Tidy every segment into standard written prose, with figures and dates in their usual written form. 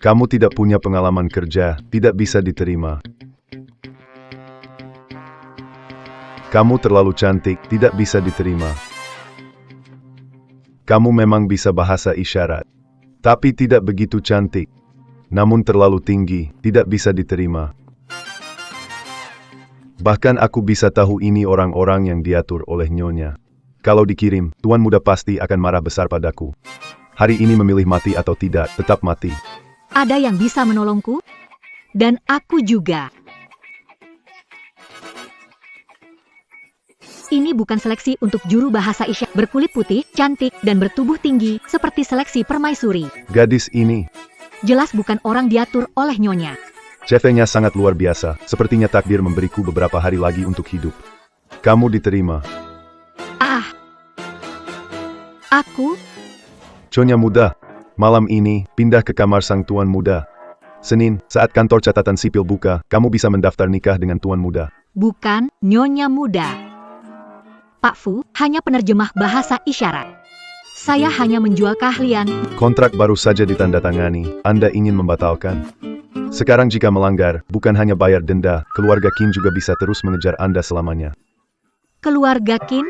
Kamu tidak punya pengalaman kerja, tidak bisa diterima. Kamu terlalu cantik, tidak bisa diterima. Kamu memang bisa bahasa isyarat, tapi tidak begitu cantik. Namun terlalu tinggi, tidak bisa diterima. Bahkan aku bisa tahu ini orang-orang yang diatur oleh nyonya. Kalau dikirim, tuan muda pasti akan marah besar padaku. Hari ini memilih mati atau tidak, tetap mati. Ada yang bisa menolongku? Dan aku juga. Ini bukan seleksi untuk juru bahasa isyarat berkulit putih, cantik, dan bertubuh tinggi, seperti seleksi permaisuri. Gadis ini, Jelas bukan orang diatur oleh nyonya. CV-nya sangat luar biasa, sepertinya takdir memberiku beberapa hari lagi untuk hidup. Kamu diterima. Ah, aku? Nyonya muda, malam ini, pindah ke kamar sang tuan muda. Senin, saat kantor catatan sipil buka, kamu bisa mendaftar nikah dengan tuan muda. Bukan nyonya muda. Pak Fu hanya penerjemah bahasa isyarat. Saya hanya menjual keahlian. Kontrak baru saja ditandatangani, Anda ingin membatalkan? Sekarang jika melanggar, bukan hanya bayar denda, keluarga Qin juga bisa terus mengejar Anda selamanya. Keluarga Qin?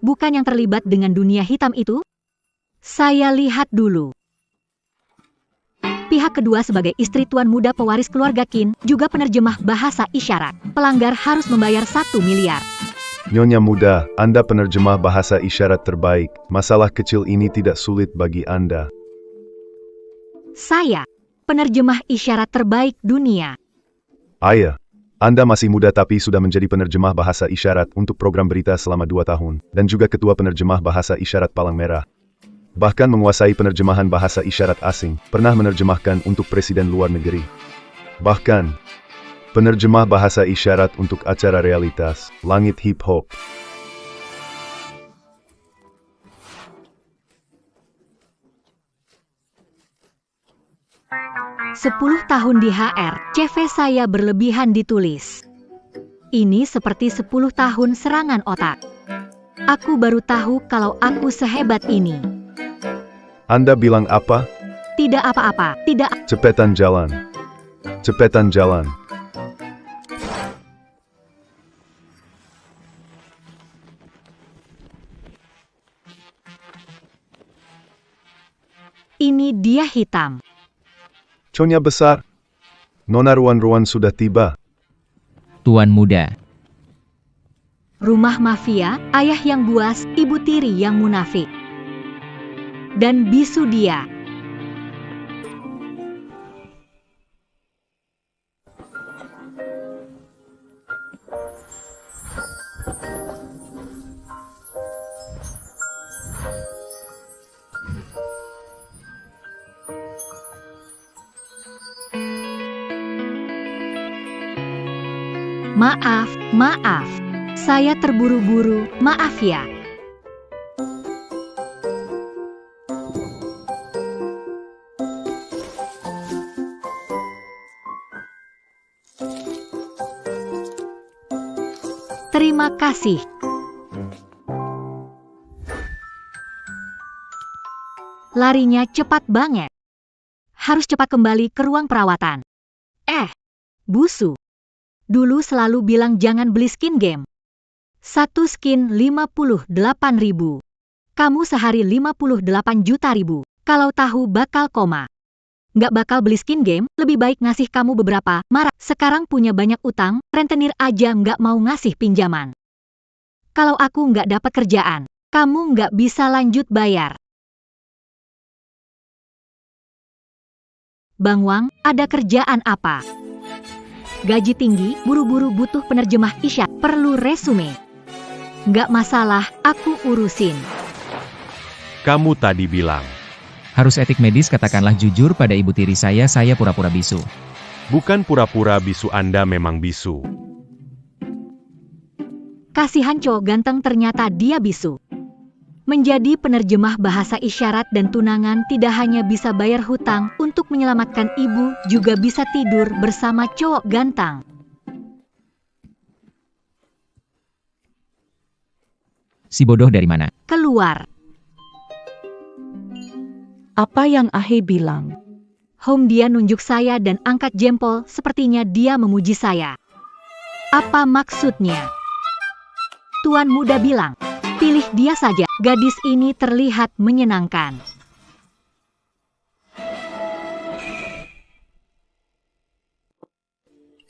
Bukan yang terlibat dengan dunia hitam itu? Saya lihat dulu. Pihak kedua sebagai istri tuan muda pewaris keluarga Qin, juga penerjemah bahasa isyarat. Pelanggar harus membayar 1 miliar. Nyonya muda, Anda penerjemah bahasa isyarat terbaik. Masalah kecil ini tidak sulit bagi Anda. Saya, penerjemah isyarat terbaik dunia. Ayah, Anda masih muda tapi sudah menjadi penerjemah bahasa isyarat untuk program berita selama 2 tahun, dan juga ketua penerjemah bahasa isyarat Palang Merah. Bahkan menguasai penerjemahan bahasa isyarat asing, pernah menerjemahkan untuk presiden luar negeri. Bahkan, penerjemah bahasa isyarat untuk acara realitas, Langit Hip Hop. "10 tahun di HR, CV saya berlebihan ditulis. Ini seperti 10 tahun serangan otak. Aku baru tahu kalau aku sehebat ini. Anda bilang apa? Tidak apa-apa, tidak. Cepetan jalan. Cepetan jalan. Ini dia hitam. Nyonya besar. Nona Ruan-Ruan sudah tiba. Tuan muda. Rumah mafia, ayah yang buas, ibu tiri yang munafik. Dan bisu dia. Maaf. Saya terburu-buru, maaf ya. Terima kasih. Larinya cepat banget. Harus cepat kembali ke ruang perawatan. Busu. Dulu selalu bilang jangan beli skin game. 1 skin 58.000. Kamu sehari 58 juta ribu. Kalau tahu bakal koma. Nggak bakal beli skin game, lebih baik ngasih kamu beberapa, marah. Sekarang punya banyak utang, rentenir aja nggak mau ngasih pinjaman. Kalau aku nggak dapat kerjaan, kamu nggak bisa lanjut bayar. Bang Wang, ada kerjaan apa? Gaji tinggi, buru-buru butuh penerjemah isyarat, perlu resume. Nggak masalah, aku urusin. Kamu tadi bilang, Harus etik medis, katakanlah jujur pada ibu tiri saya pura-pura bisu. bukan pura-pura bisu, Anda memang bisu. Kasihan cowok ganteng, ternyata dia bisu. Menjadi penerjemah bahasa isyarat dan tunangan tidak hanya bisa bayar hutang, untuk menyelamatkan ibu, juga bisa tidur bersama cowok ganteng. Si bodoh dari mana? Keluar. Apa yang Ahe bilang? Dia nunjuk saya dan angkat jempol, sepertinya dia memuji saya. Apa maksudnya? Tuan muda bilang, pilih dia saja, gadis ini terlihat menyenangkan.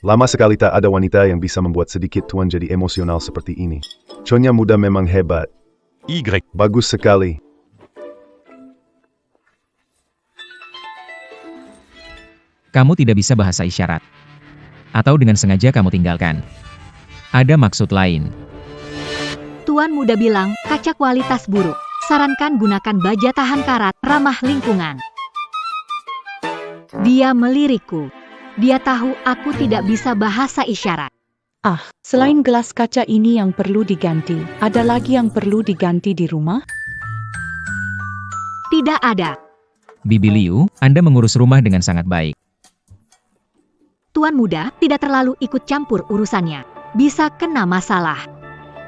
Lama sekali tak ada wanita yang bisa membuat sedikit tuan jadi emosional seperti ini. Nyonya muda memang hebat. Y. Bagus sekali. Kamu tidak bisa bahasa isyarat. Atau dengan sengaja kamu tinggalkan. Ada maksud lain. Tuan muda bilang, kaca kualitas buruk. Sarankan gunakan baja tahan karat, ramah lingkungan. Dia melirikku. Dia tahu aku tidak bisa bahasa isyarat. Ah, selain gelas kaca ini yang perlu diganti, ada lagi yang perlu diganti di rumah? Tidak ada. Bibi Liu, Anda mengurus rumah dengan sangat baik. Tuan muda tidak terlalu ikut campur urusannya. Bisa kena masalah.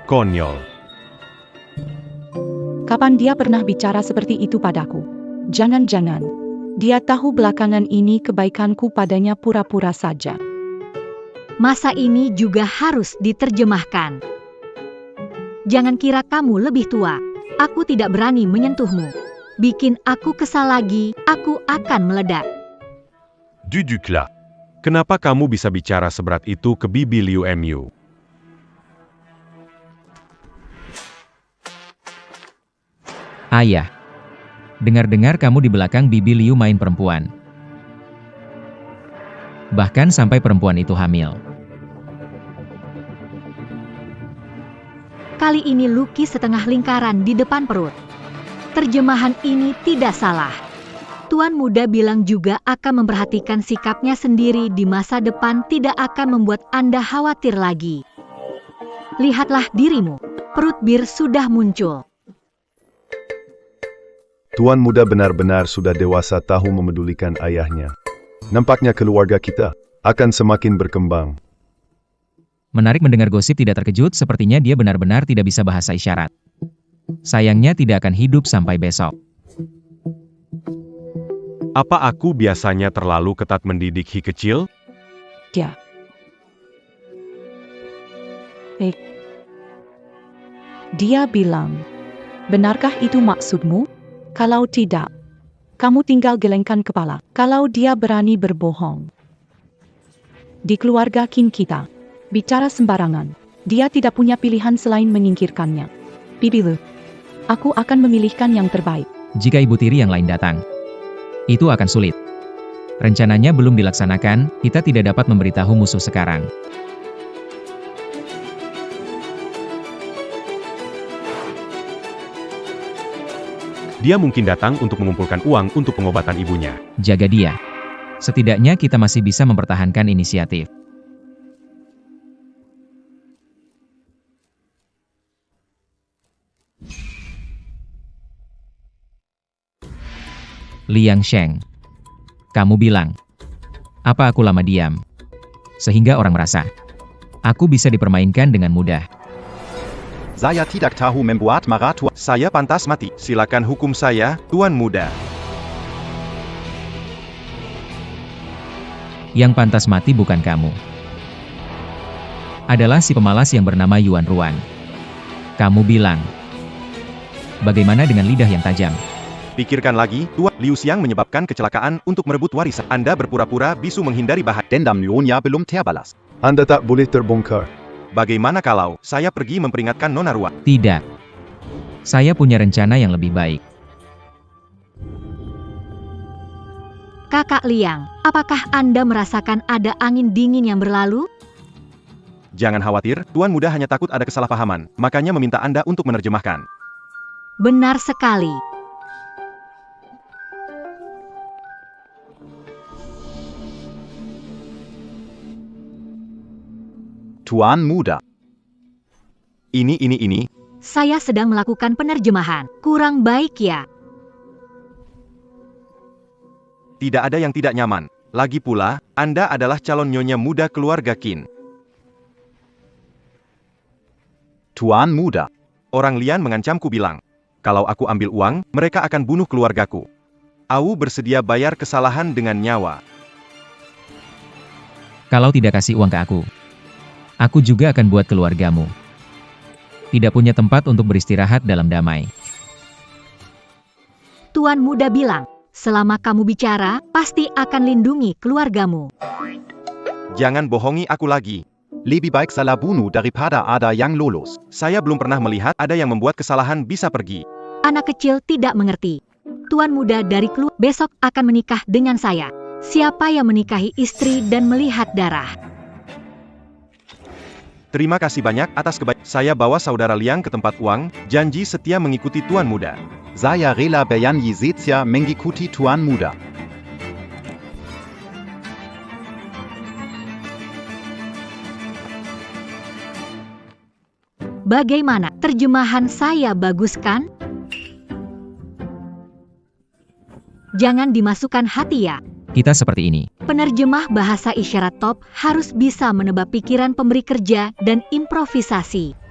Konyol. Kapan dia pernah bicara seperti itu padaku? Jangan-jangan dia tahu belakangan ini kebaikanku padanya pura-pura saja. Masa ini juga harus diterjemahkan. Jangan kira kamu lebih tua. Aku tidak berani menyentuhmu. Bikin aku kesal lagi, aku akan meledak. Duduklah. Kenapa kamu bisa bicara seberat itu ke Bibi Liu Mu? Ayah. Dengar-dengar kamu di belakang Bibi Liu main perempuan. Bahkan sampai perempuan itu hamil. Kali ini lukis setengah lingkaran di depan perut. Terjemahan ini tidak salah. Tuan muda bilang juga akan memperhatikan sikapnya sendiri di masa depan, tidak akan membuat Anda khawatir lagi. Lihatlah dirimu, perut bir sudah muncul. Tuan muda benar-benar sudah dewasa, tahu memedulikan ayahnya. Nampaknya keluarga kita akan semakin berkembang. Menarik mendengar gosip tidak terkejut, sepertinya dia benar-benar tidak bisa bahasa isyarat. Sayangnya tidak akan hidup sampai besok. Apa aku biasanya terlalu ketat mendidik Hi kecil? Ya. Dia bilang, benarkah itu maksudmu? Kalau tidak, kamu tinggal gelengkan kepala. Kalau dia berani berbohong. Di keluarga Qin kita, bicara sembarangan. Dia tidak punya pilihan selain menyingkirkannya. Bibi Liu, aku akan memilihkan yang terbaik. Jika ibu tiri yang lain datang, itu akan sulit. Rencananya belum dilaksanakan, kita tidak dapat memberitahu musuh sekarang. Dia mungkin datang untuk mengumpulkan uang untuk pengobatan ibunya. Jaga dia. Setidaknya kita masih bisa mempertahankan inisiatif. Liang Sheng. Kamu bilang, apa aku lama diam? Sehingga orang merasa, aku bisa dipermainkan dengan mudah. Saya tidak tahu membuat maratua. Saya pantas mati. Silakan hukum saya, Tuan Muda. Yang pantas mati bukan kamu. Adalah si pemalas yang bernama Yuan Ruan. Kamu bilang, bagaimana dengan lidah yang tajam? Pikirkan lagi, Tuan Liu Xiang menyebabkan kecelakaan untuk merebut warisan. Anda berpura-pura bisu menghindari bahaya. Dendam Nyonya belum terbalas. Anda tak boleh terbongkar. Bagaimana kalau saya pergi memperingatkan Nona Ruan? Tidak. Saya punya rencana yang lebih baik. Kakak Liang, apakah Anda merasakan ada angin dingin yang berlalu? Jangan khawatir, Tuan Muda hanya takut ada kesalahpahaman, makanya meminta Anda untuk menerjemahkan. Benar sekali. Tuan Muda. Ini. Saya sedang melakukan penerjemahan. Kurang baik ya? Tidak ada yang tidak nyaman. Lagi pula, Anda adalah calon nyonya muda keluarga Qin. Tuan Muda. Orang Lian mengancamku bilang, kalau aku ambil uang, mereka akan bunuh keluargaku. Au bersedia bayar kesalahan dengan nyawa. Kalau tidak kasih uang ke aku juga akan buat keluargamu tidak punya tempat untuk beristirahat dalam damai. Tuan muda bilang, selama kamu bicara, pasti akan lindungi keluargamu. Jangan bohongi aku lagi. Lebih baik salah bunuh daripada ada yang lolos. Saya belum pernah melihat ada yang membuat kesalahan bisa pergi. Anak kecil tidak mengerti. Tuan muda dari keluarga besok akan menikah dengan saya. Siapa yang menikahi istri dan melihat darah? Terima kasih banyak atas kebaikan. Saya bawa saudara Liang ke tempat uang, janji setia mengikuti tuan muda. Saya rela berjanji setia mengikuti tuan muda. Bagaimana? Terjemahan saya bagus kan? Jangan dimasukkan hati ya. Kita seperti ini. Penerjemah bahasa isyarat top harus bisa menebak pikiran pemberi kerja dan improvisasi.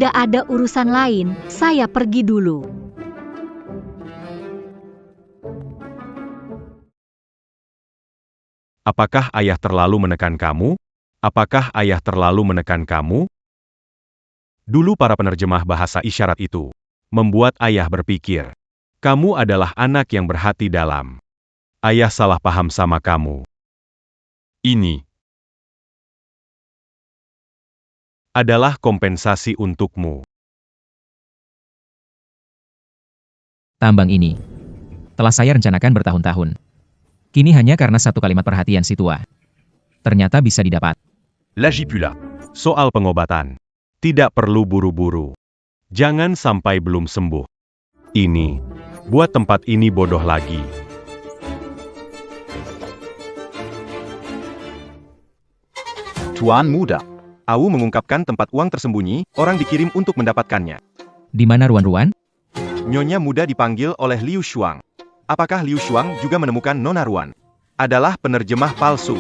Tidak ada urusan lain, saya pergi dulu. Apakah ayah terlalu menekan kamu? Apakah ayah terlalu menekan kamu? Dulu para penerjemah bahasa isyarat itu membuat ayah berpikir, kamu adalah anak yang berhati dalam. Ayah salah paham sama kamu. Ini adalah kompensasi untukmu. Tambang ini telah saya rencanakan bertahun-tahun. Kini hanya karena satu kalimat perhatian si tua. Ternyata bisa didapat. Lagi pula, soal pengobatan. Tidak perlu buru-buru. Jangan sampai belum sembuh. Ini buat tempat ini bodoh lagi. Tuan muda. Au mengungkapkan tempat uang tersembunyi, orang dikirim untuk mendapatkannya. Di mana Ruan-Ruan? Nyonya muda dipanggil oleh Liu Shuang. Apakah Liu Shuang juga menemukan Nona Ruan? Adalah penerjemah palsu.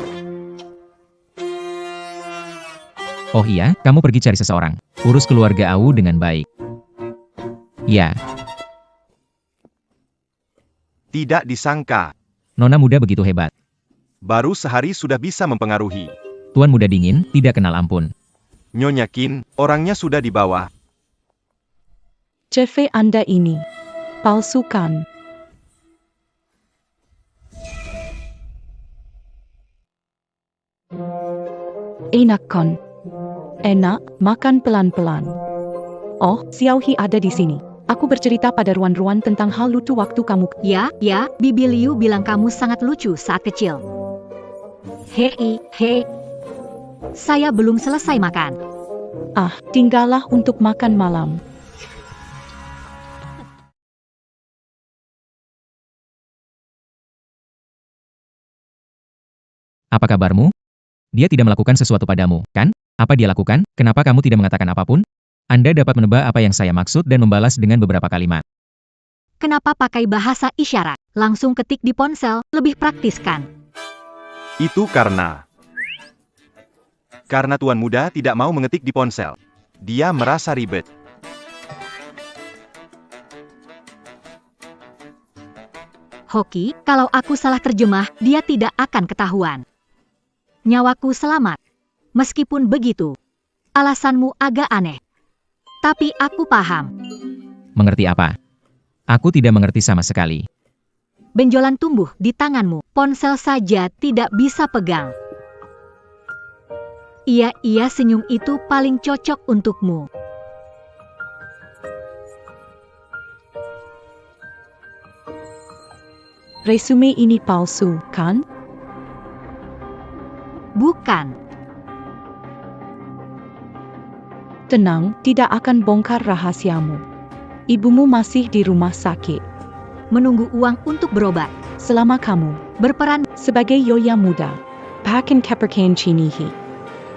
Oh iya, kamu pergi cari seseorang. Urus keluarga Au dengan baik. Ya, Tidak disangka. Nona muda begitu hebat. Baru sehari sudah bisa mempengaruhi. Tuan muda dingin, tidak kenal ampun. Nyonya Qin, orangnya sudah dibawa. CV Anda ini palsu kan? Enak kan? Enak, makan pelan-pelan. Oh, Xiaohi ada di sini. Aku bercerita pada Ruan-Ruan tentang hal lucu waktu kamu. Ya, Bibi Liu bilang kamu sangat lucu saat kecil. Hei. Saya belum selesai makan. Ah, tinggallah untuk makan malam. Apa kabarmu? Dia tidak melakukan sesuatu padamu, kan? Apa dia lakukan? Kenapa kamu tidak mengatakan apapun? Anda dapat menebak apa yang saya maksud dan membalas dengan beberapa kalimat. Kenapa pakai bahasa isyarat? Langsung ketik di ponsel, lebih praktis kan? Itu karena tuan muda tidak mau mengetik di ponsel. Dia merasa ribet. Hoki, kalau aku salah terjemah, dia tidak akan ketahuan. Nyawaku selamat. Meskipun begitu, alasanmu agak aneh. Tapi aku paham. Mengerti apa? Aku tidak mengerti sama sekali. Benjolan tumbuh di tanganmu, ponsel saja tidak bisa pegang. Iya, senyum itu paling cocok untukmu. Resume ini palsu, kan? Bukan. Tenang, tidak akan bongkar rahasiamu. Ibumu masih di rumah sakit. Menunggu uang untuk berobat. Selama kamu berperan sebagai Yoya muda, Pakin Keperkain Chinihi,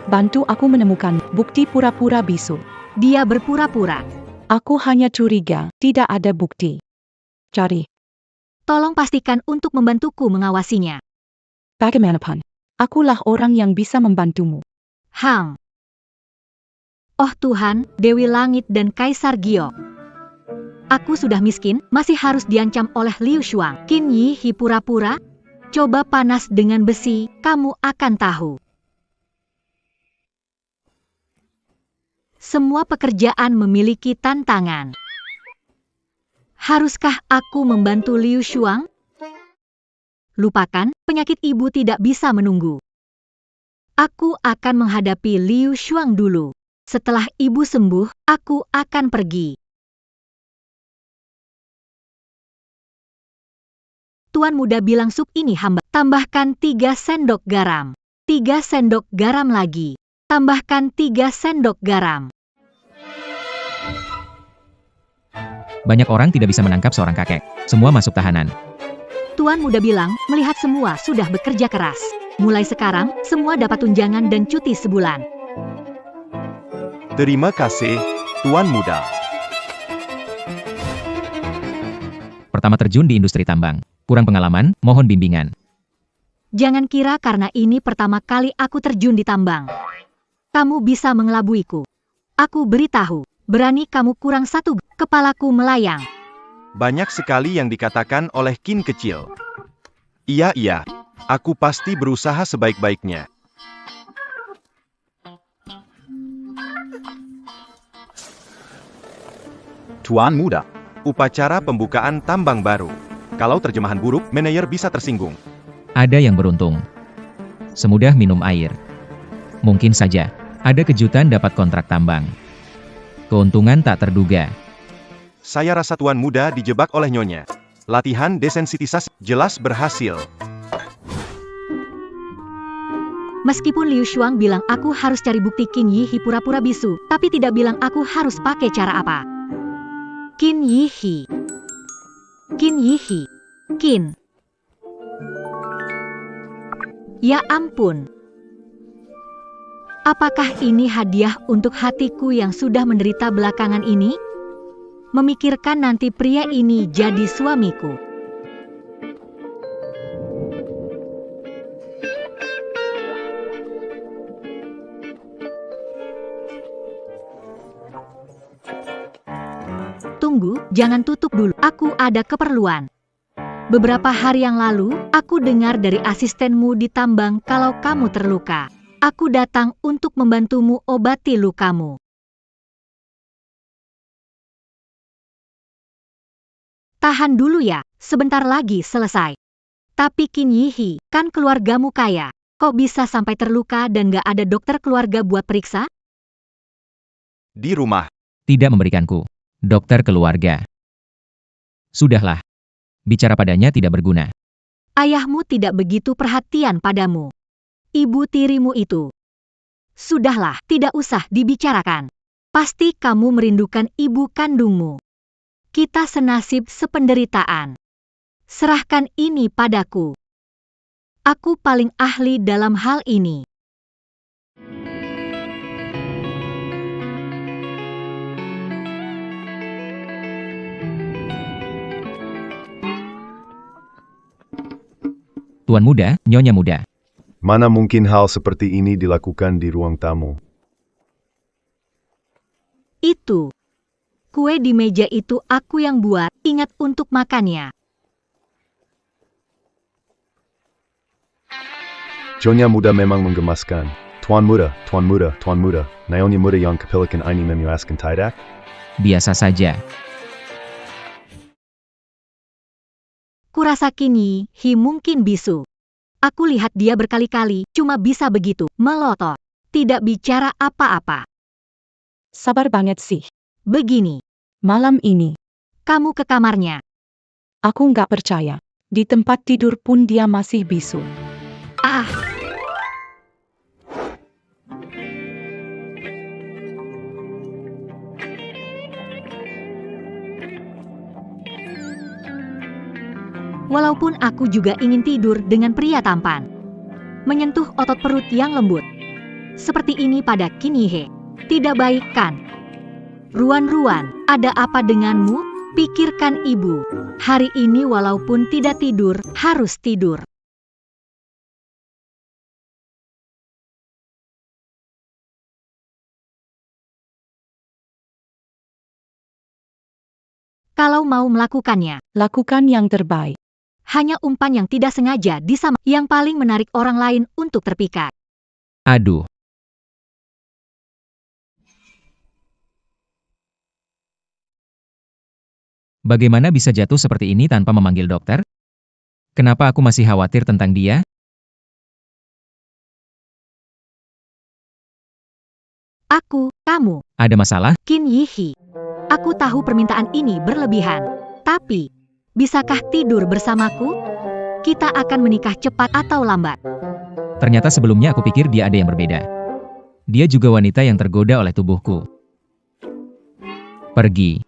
bantu aku menemukan bukti pura-pura bisu. dia berpura-pura. Aku hanya curiga, tidak ada bukti. Cari, Tolong pastikan untuk membantuku mengawasinya. bagaimanapun, akulah orang yang bisa membantumu. Hang. Oh Tuhan, Dewi Langit dan Kaisar Gio. Aku sudah miskin, masih harus diancam oleh Liu Shuang. Qin Yi Hi pura-pura. Coba panas dengan besi, kamu akan tahu. Semua pekerjaan memiliki tantangan. Haruskah aku membantu Liu Shuang? Lupakan, penyakit ibu tidak bisa menunggu. Aku akan menghadapi Liu Shuang dulu. Setelah ibu sembuh, aku akan pergi. Tuan muda bilang sup ini hamba. Tambahkan 3 sendok garam. 3 sendok garam lagi. Tambahkan 3 sendok garam. Banyak orang tidak bisa menangkap seorang kakek. Semua masuk tahanan. Tuan muda bilang, melihat semua sudah bekerja keras. Mulai sekarang, semua dapat tunjangan dan cuti sebulan. Terima kasih, Tuan Muda. Pertama terjun di industri tambang. Kurang pengalaman, mohon bimbingan. Jangan kira karena ini pertama kali aku terjun di tambang. Kamu bisa mengelabuiku. Aku beritahu, berani kamu kurang satu, kepalaku melayang. Banyak sekali yang dikatakan oleh Qin kecil. Iya, aku pasti berusaha sebaik-baiknya. Tuan Muda, upacara pembukaan tambang baru. Kalau terjemahan buruk, manajer bisa tersinggung. Ada yang beruntung. Semudah minum air. Mungkin saja, ada kejutan dapat kontrak tambang. Keuntungan tak terduga. Saya rasa Tuan Muda dijebak oleh Nyonya. Latihan desensitisasi jelas berhasil. Meskipun Liu Shuang bilang aku harus cari bukti Qin Yi Hi pura-pura bisu, tapi tidak bilang aku harus pakai cara apa. Qin Yi Hi. Qin Yi Hi. Qin. Ya ampun. Apakah ini hadiah untuk hatiku yang sudah menderita belakangan ini? Memikirkan nanti pria ini jadi suamiku. Tunggu, jangan tutup dulu. Aku ada keperluan. Beberapa hari yang lalu, aku dengar dari asistenmu di tambang kalau kamu terluka. Aku datang untuk membantumu obati lukamu. Tahan dulu ya, sebentar lagi selesai. Tapi Qin Yi Hi, kan keluargamu kaya. Kok bisa sampai terluka dan gak ada dokter keluarga buat periksa? Di rumah, Tidak memberikanku. Dokter keluarga. Sudahlah. Bicara padanya tidak berguna. Ayahmu tidak begitu perhatian padamu. Ibu tirimu itu. Sudahlah, tidak usah dibicarakan. Pasti kamu merindukan ibu kandungmu. Kita senasib sependeritaan. Serahkan ini padaku. Aku paling ahli dalam hal ini. Tuan muda, Nyonya muda. Mana mungkin hal seperti ini dilakukan di ruang tamu? Itu. Kue di meja itu aku yang buat, ingat untuk makannya. Nyonya muda memang menggemaskan. Tuan muda, Nyonya muda yang kepilikan ini memuaskan tidak? Biasa saja. Kurasa Qin Yi Hi mungkin bisu. Aku lihat dia berkali-kali, cuma bisa begitu, melotot. Tidak bicara apa-apa. Sabar banget sih. Begini, Malam ini, kamu ke kamarnya. aku nggak percaya. Di tempat tidur pun dia masih bisu. Ah, Walaupun aku juga ingin tidur dengan pria tampan. Menyentuh otot perut yang lembut. Seperti ini pada Qin Yihe. Tidak baik kan? Ruan-Ruan, ada apa denganmu? Pikirkan ibu. Hari ini walaupun tidak tidur, harus tidur. Kalau mau melakukannya, Lakukan yang terbaik. hanya umpan yang tidak sengaja yang paling menarik orang lain untuk terpikat. Aduh. Bagaimana bisa jatuh seperti ini tanpa memanggil dokter? Kenapa aku masih khawatir tentang dia? Kamu, Ada masalah? Qin Yihe. Aku tahu permintaan ini berlebihan. Tapi, bisakah tidur bersamaku? Kita akan menikah cepat atau lambat. Ternyata sebelumnya aku pikir dia ada yang berbeda. Dia juga wanita yang tergoda oleh tubuhku. Pergi.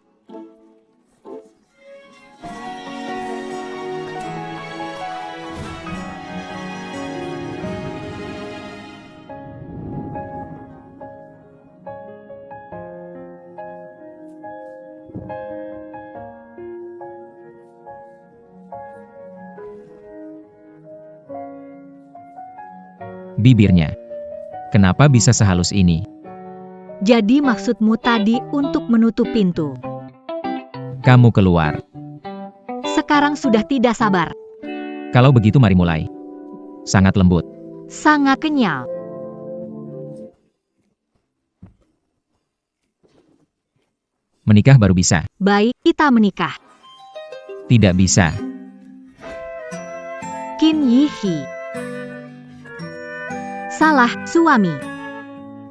Bibirnya. Kenapa bisa sehalus ini? Jadi maksudmu tadi untuk menutup pintu. Kamu keluar. Sekarang sudah tidak sabar. Kalau begitu mari mulai. Sangat lembut. Sangat kenyal. Menikah baru bisa. Baik, kita menikah. Tidak bisa. Qin Yihe. Salah, suami.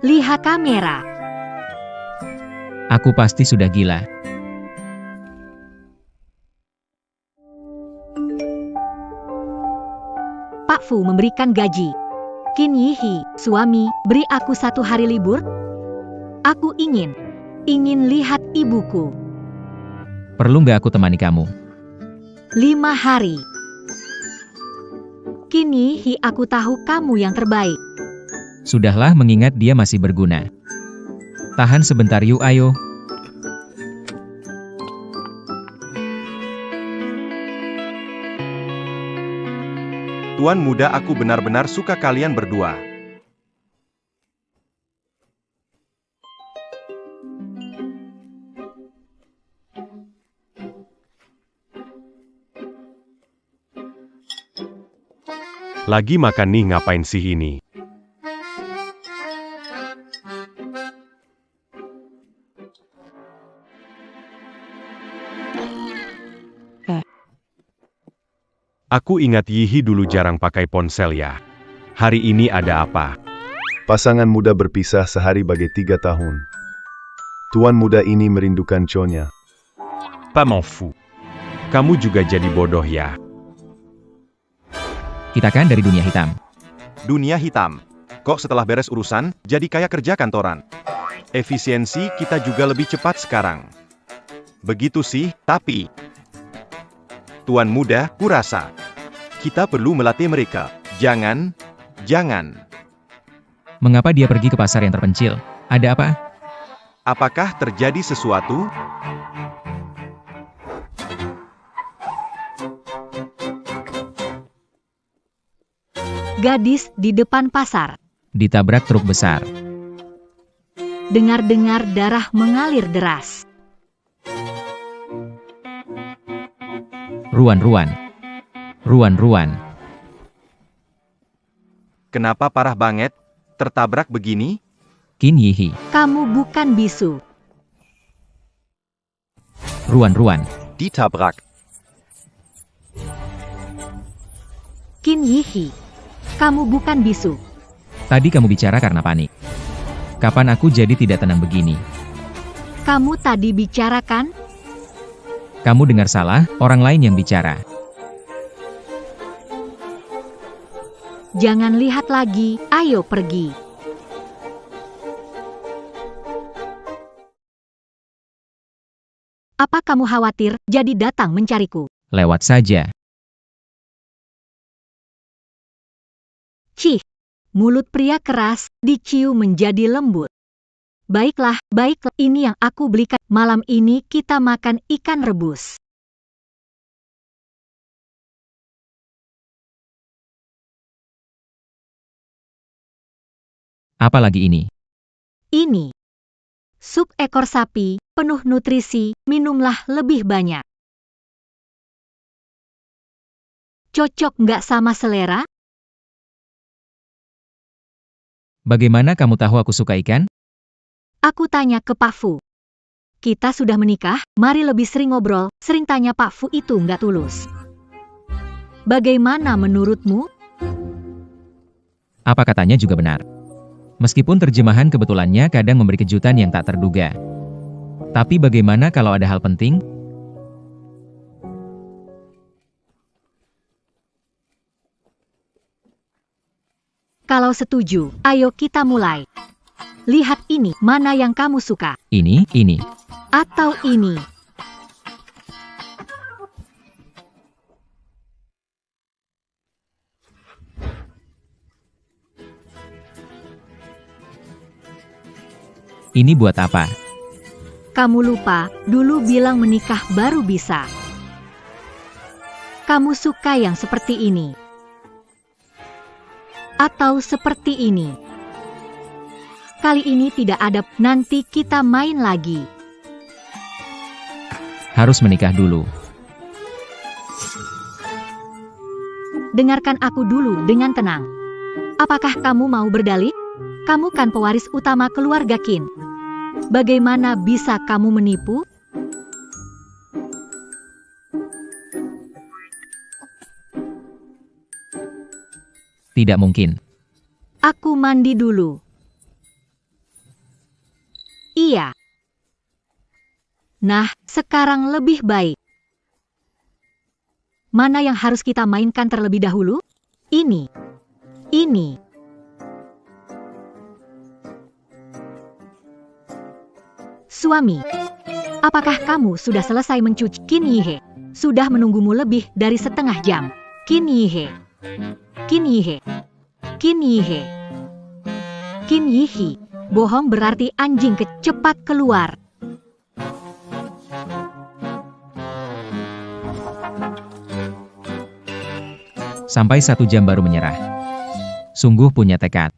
Lihat kamera. Aku pasti sudah gila. Pak Fu memberikan gaji. Qin Yihe, suami, beri aku 1 hari libur. Aku ingin lihat ibuku. Perlu nggak aku temani kamu? 5 hari. Qin Yihe, aku tahu kamu yang terbaik. Sudahlah mengingat dia masih berguna. Tahan sebentar yuk ayo. Tuan muda, aku benar-benar suka kalian berdua. Lagi makan nih, ngapain sih ini? Aku ingat Yihe dulu jarang pakai ponsel ya. Hari ini ada apa? Pasangan muda berpisah sehari bagai 3 tahun. Tuan muda ini merindukan Chonya. Pak Mofu. Kamu juga jadi bodoh ya. Kita kan dari dunia hitam. Dunia hitam. Kok setelah beres urusan, jadi kayak kerja kantoran? Efisiensi kita juga lebih cepat sekarang. Begitu sih, tapi... Tuan muda, kurasa. Kita perlu melatih mereka. Jangan. Mengapa dia pergi ke pasar yang terpencil? Ada apa? Apakah terjadi sesuatu? Gadis di depan pasar. Ditabrak truk besar. Dengar-dengar darah mengalir deras. Ruan-ruan. Kenapa parah banget? Tertabrak begini? Qin Yihe. Kamu bukan bisu. Ruan-ruan. Ditabrak. Qin Yihe. Kamu bukan bisu. Tadi kamu bicara karena panik. Kapan aku jadi tidak tenang begini? Kamu tadi bicarakan? Kamu dengar salah, orang lain yang bicara. Jangan lihat lagi, ayo pergi. Apa kamu khawatir jadi datang mencariku? Lewat saja. Cih, mulut pria keras dicium menjadi lembut. Baiklah, ini yang aku belikan. Malam ini kita makan ikan rebus. Apa lagi ini? Ini sup ekor sapi, penuh nutrisi, minumlah lebih banyak. Cocok nggak sama selera? Bagaimana kamu tahu aku suka ikan? Aku tanya ke Pak Fu. Kita sudah menikah, mari lebih sering ngobrol. Sering tanya Pak Fu itu nggak tulus. Bagaimana menurutmu? Apa katanya juga benar. Meskipun terjemahan kebetulannya kadang memberi kejutan yang tak terduga. Tapi bagaimana kalau ada hal penting? Kalau setuju, ayo kita mulai. Lihat ini, mana yang kamu suka? Ini. Atau ini? Ini buat apa? Kamu lupa, dulu bilang menikah baru bisa. Kamu suka yang seperti ini? Atau seperti ini? Kali ini tidak ada, nanti kita main lagi. Harus menikah dulu. Dengarkan aku dulu dengan tenang. Apakah kamu mau berdalih? Kamu kan pewaris utama keluarga Qin. Bagaimana bisa kamu menipu? Tidak mungkin. Aku mandi dulu. Iya. Nah, sekarang lebih baik. Mana yang harus kita mainkan terlebih dahulu? Ini. Suami, apakah kamu sudah selesai mencuci? Qin Yihe sudah menunggumu lebih dari setengah jam. Qin Yihe. Bohong berarti anjing cepat keluar. Sampai 1 jam baru menyerah. Sungguh punya tekad.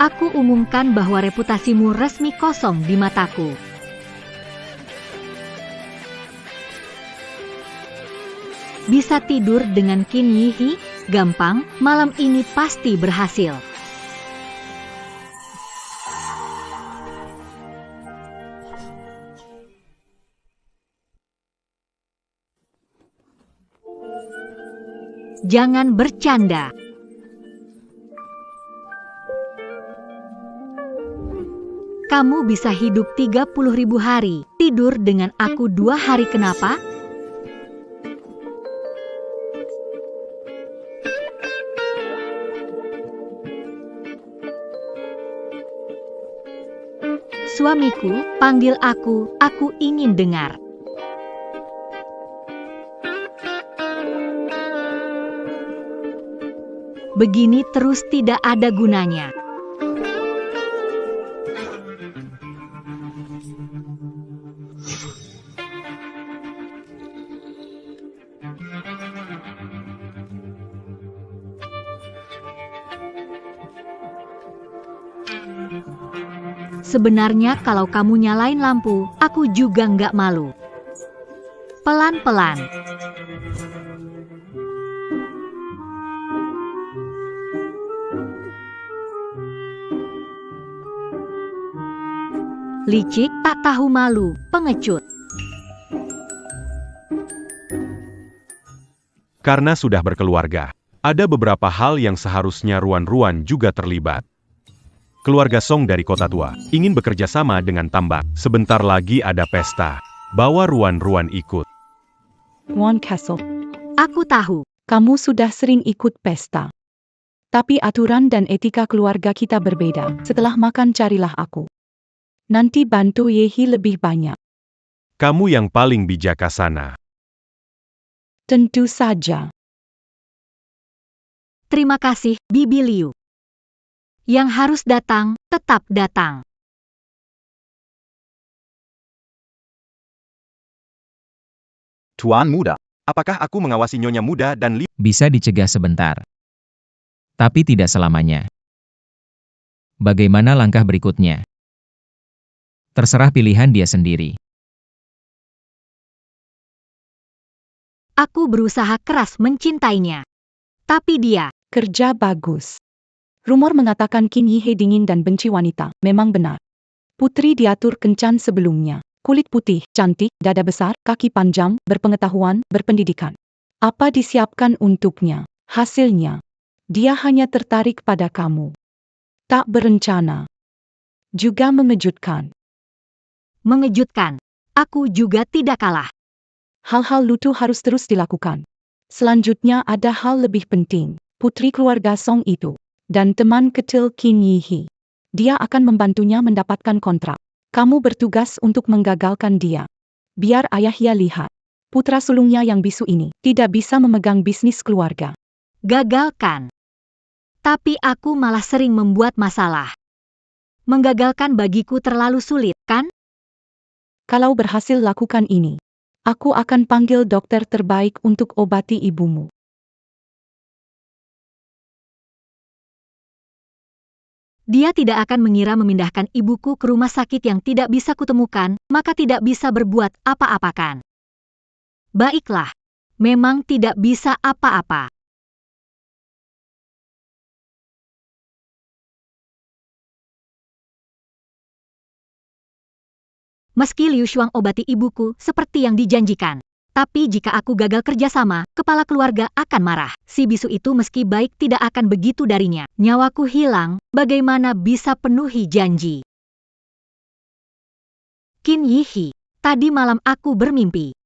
Aku umumkan bahwa reputasimu resmi kosong di mataku. Bisa tidur dengan Qin Yihe? Gampang, malam ini pasti berhasil. Jangan bercanda. Kamu bisa hidup 30.000 hari, tidur dengan aku 2 hari kenapa? Suamiku, panggil aku ingin dengar. Begini terus tidak ada gunanya. Sebenarnya kalau kamu nyalain lampu, aku juga nggak malu. Pelan-pelan. Licik, tak tahu malu, pengecut. Karena sudah berkeluarga, ada beberapa hal yang seharusnya Ruan-Ruan juga terlibat. Keluarga Song dari kota tua ingin bekerja sama dengan tambak. Sebentar lagi ada pesta. Bawa Ruan-Ruan ikut. Wan Castle, Aku tahu. kamu sudah sering ikut pesta. Tapi aturan dan etika keluarga kita berbeda. Setelah makan carilah aku. Nanti bantu Yehi lebih banyak. Kamu yang paling bijaksana. Tentu saja. Terima kasih, Bibi Liu. Yang harus datang, tetap datang. Tuan muda, apakah aku mengawasi Nyonya muda dan Liu? Bisa dicegah sebentar. Tapi tidak selamanya. Bagaimana langkah berikutnya? Terserah pilihan dia sendiri. Aku berusaha keras mencintainya. Tapi dia, Kerja bagus. Rumor mengatakan Qin Yihe dingin dan benci wanita. Memang benar. Putri diatur kencan sebelumnya. Kulit putih, cantik, dada besar, kaki panjang, berpengetahuan, berpendidikan. Apa disiapkan untuknya? Hasilnya, dia hanya tertarik pada kamu. Tak berencana. Juga mengejutkan. mengejutkan. Aku juga tidak kalah. Hal-hal lucu harus terus dilakukan. Selanjutnya ada hal lebih penting. Putri keluarga Song itu. Dan teman kecil Qin Yihe. Dia akan membantunya mendapatkan kontrak. Kamu bertugas untuk menggagalkan dia. Biar ayahnya lihat. Putra sulungnya yang bisu ini tidak bisa memegang bisnis keluarga. Gagalkan. Tapi aku malah sering membuat masalah. Menggagalkan bagiku terlalu sulit, kan? Kalau berhasil lakukan ini, aku akan panggil dokter terbaik untuk obati ibumu. Dia tidak akan mengira memindahkan ibuku ke rumah sakit yang tidak bisa kutemukan, maka tidak bisa berbuat apa-apakan. Baiklah, memang tidak bisa apa-apa. Meski Liu Shuang obati ibuku seperti yang dijanjikan. Tapi jika aku gagal kerjasama, kepala keluarga akan marah. Si bisu itu meski baik tidak akan begitu darinya. Nyawaku hilang, bagaimana bisa penuhi janji? Qin Yihe, tadi malam aku bermimpi.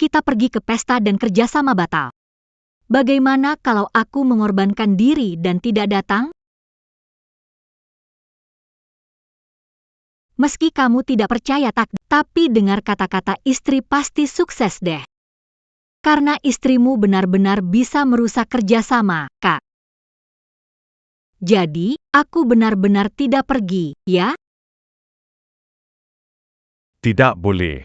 Kita pergi ke pesta dan kerjasama batal. Bagaimana kalau aku mengorbankan diri dan tidak datang? Meski kamu tidak percaya takdir, tapi dengar kata-kata istri pasti sukses deh. Karena istrimu benar-benar bisa merusak kerjasama, Kak. Jadi, aku benar-benar tidak pergi, ya? Tidak boleh.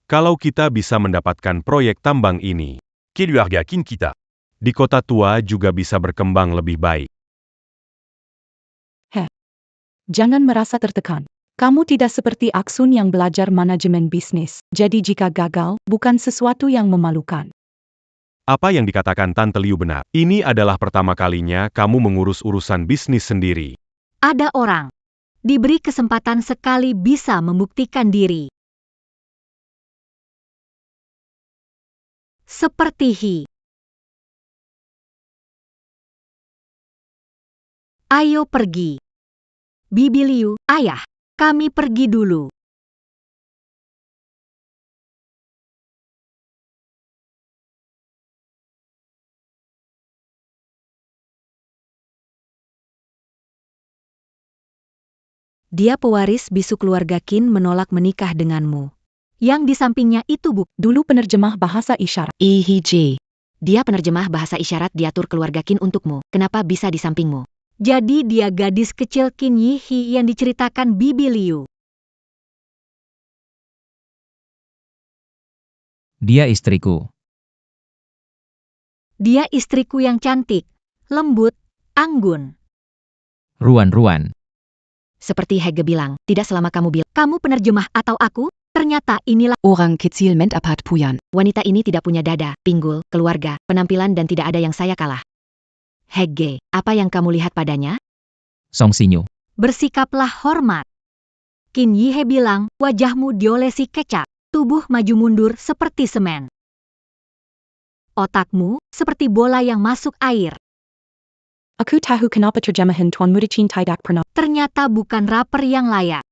Kalau kita bisa mendapatkan proyek tambang ini, keluarga Qin kita di kota tua juga bisa berkembang lebih baik. Jangan merasa tertekan. Kamu tidak seperti Aksun yang belajar manajemen bisnis. Jadi jika gagal, bukan sesuatu yang memalukan. Apa yang dikatakan Tante Liu benar. Ini adalah pertama kalinya kamu mengurus urusan bisnis sendiri. Ada orang diberi kesempatan sekali bisa membuktikan diri. Seperti Hi. Ayo pergi. Bibi Liu, ayah, kami pergi dulu. Dia pewaris bisu keluarga Qin menolak menikah denganmu. Yang di sampingnya itu Dulu penerjemah bahasa isyarat. EHJ. Dia penerjemah bahasa isyarat diatur keluarga Qin untukmu. Kenapa bisa di sampingmu? Jadi dia gadis kecil Qin Yihe yang diceritakan Bibi Liu. Dia istriku. Dia istriku yang cantik, lembut, anggun. Ruan-ruan. Seperti Hege bilang, tidak selama kamu bilang, kamu penerjemah atau aku? Ternyata inilah orang kecil ment apat puyan. Wanita ini tidak punya dada, pinggul, keluarga, penampilan dan tidak ada yang saya kalah. Hege, apa yang kamu lihat padanya? Song Sinyu. Bersikaplah hormat. Qin Yihe bilang, wajahmu diolesi kecap, tubuh maju mundur seperti semen. Otakmu seperti bola yang masuk air. Aku tahu kenapa terjemahan Tuan Muda Cintai tidak pernah. Ternyata bukan rapper yang layak.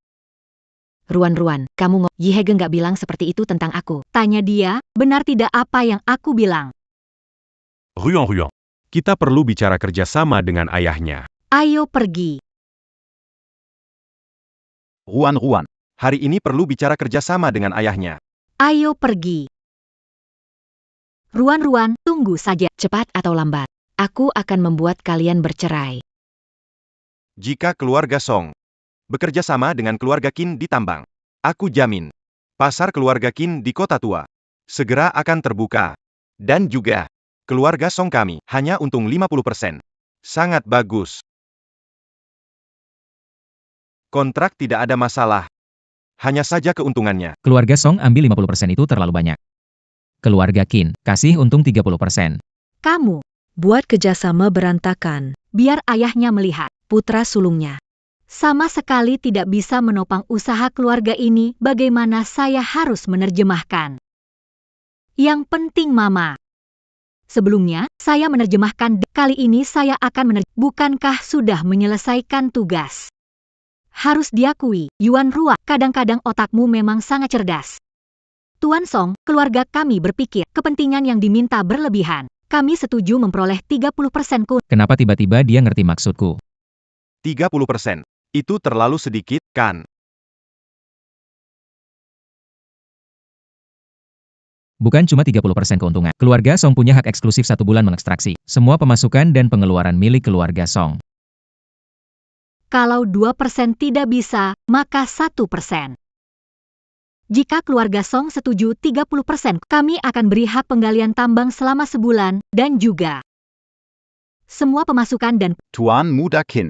Ruan-ruan, kamu Yihege nggak bilang seperti itu tentang aku. Tanya dia, benar tidak apa yang aku bilang? Ruan-ruan. Kita perlu bicara kerjasama dengan ayahnya. Ayo pergi. Ruan, hari ini perlu bicara kerjasama dengan ayahnya. Ayo pergi. Ruan, tunggu saja. Cepat atau lambat, aku akan membuat kalian bercerai. Jika keluarga Song bekerja sama dengan keluarga Qin di tambang, aku jamin, pasar keluarga Qin di kota tua segera akan terbuka. Dan juga, keluarga Song kami hanya untung 50%. Sangat bagus. Kontrak tidak ada masalah. Hanya saja keuntungannya. Keluarga Song ambil 50% itu terlalu banyak. Keluarga Qin, kasih untung 30%. Kamu Buat kerjasama berantakan. biar ayahnya melihat. Putra sulungnya. Sama sekali tidak bisa menopang usaha keluarga ini. Bagaimana saya harus menerjemahkan? Yang penting Mama. Sebelumnya, saya menerjemahkan. Kali ini saya akan Bukankah sudah menyelesaikan tugas? Harus diakui, Yuan Rua, kadang-kadang otakmu memang sangat cerdas. Tuan Song, keluarga kami berpikir kepentingan yang diminta berlebihan. Kami setuju memperoleh 30% Kenapa tiba-tiba dia ngerti maksudku? 30%. Itu terlalu sedikit, kan? Bukan cuma 30% keuntungan. Keluarga Song punya hak eksklusif 1 bulan mengekstraksi semua pemasukan dan pengeluaran milik keluarga Song. Kalau 2% tidak bisa, maka 1%. Jika keluarga Song setuju 30%, kami akan beri hak penggalian tambang selama sebulan, dan juga semua pemasukan dan Tuan Muda Qin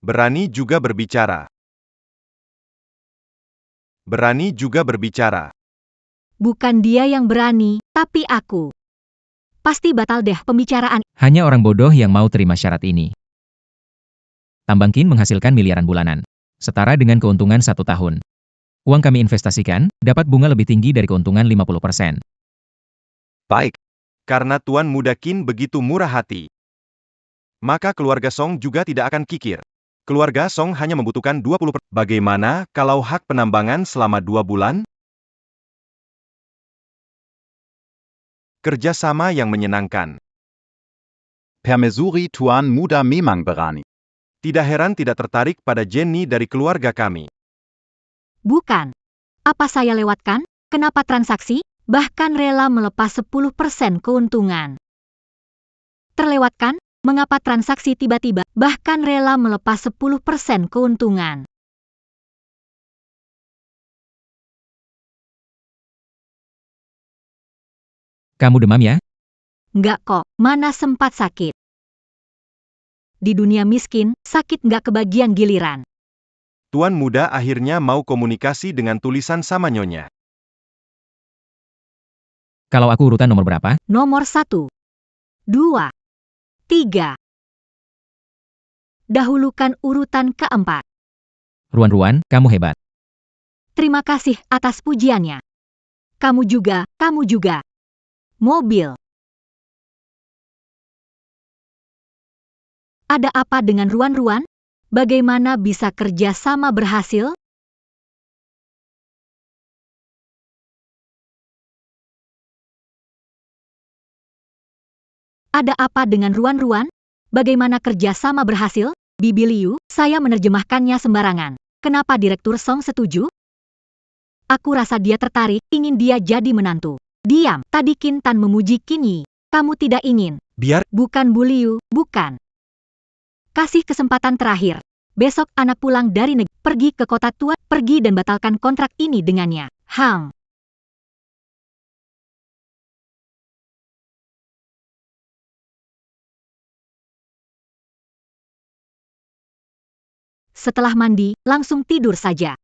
berani juga berbicara. Berani juga berbicara. bukan dia yang berani, tapi aku. Pasti batal deh pembicaraan. Hanya orang bodoh yang mau terima syarat ini. Tambang Qin menghasilkan miliaran bulanan, setara dengan keuntungan 1 tahun. Uang kami investasikan, dapat bunga lebih tinggi dari keuntungan 50%. Baik. Karena Tuan Muda Qin begitu murah hati, maka keluarga Song juga tidak akan kikir. Keluarga Song hanya membutuhkan 20%. Bagaimana kalau hak penambangan selama 2 bulan? Kerjasama yang menyenangkan. Permaisuri Tuan Muda memang berani. Tidak heran tidak tertarik pada Jenny dari keluarga kami. Bukan. Apa saya lewatkan? Kenapa transaksi? Bahkan rela melepas 10% keuntungan. Terlewatkan? Mengapa transaksi tiba-tiba? Bahkan rela melepas 10% keuntungan. Kamu demam ya? Nggak kok, mana sempat sakit. Di dunia miskin, sakit nggak kebagian giliran. Tuan Muda akhirnya mau komunikasi dengan tulisan sama Nyonya. Kalau aku urutan nomor berapa? Nomor 1, 2, 3. Dahulukan urutan keempat. Ruan, kamu hebat. Terima kasih atas pujiannya. Kamu juga, kamu juga. Mobil. Ada apa dengan Ruan? Bagaimana bisa kerja sama berhasil? Ada apa dengan Ruan? Bagaimana kerja sama berhasil? Bibi Liu, saya menerjemahkannya sembarangan. Kenapa Direktur Song setuju? Aku rasa dia tertarik, ingin dia jadi menantu. Diam, tadi Qin Tan memuji Qin Yi. Kamu tidak ingin. Biar Bukan Bu Liu, bukan. Kasih kesempatan terakhir. Besok anak pulang dari negeri, pergi ke kota tua, pergi dan batalkan kontrak ini dengannya. Hang. Setelah mandi, langsung tidur saja.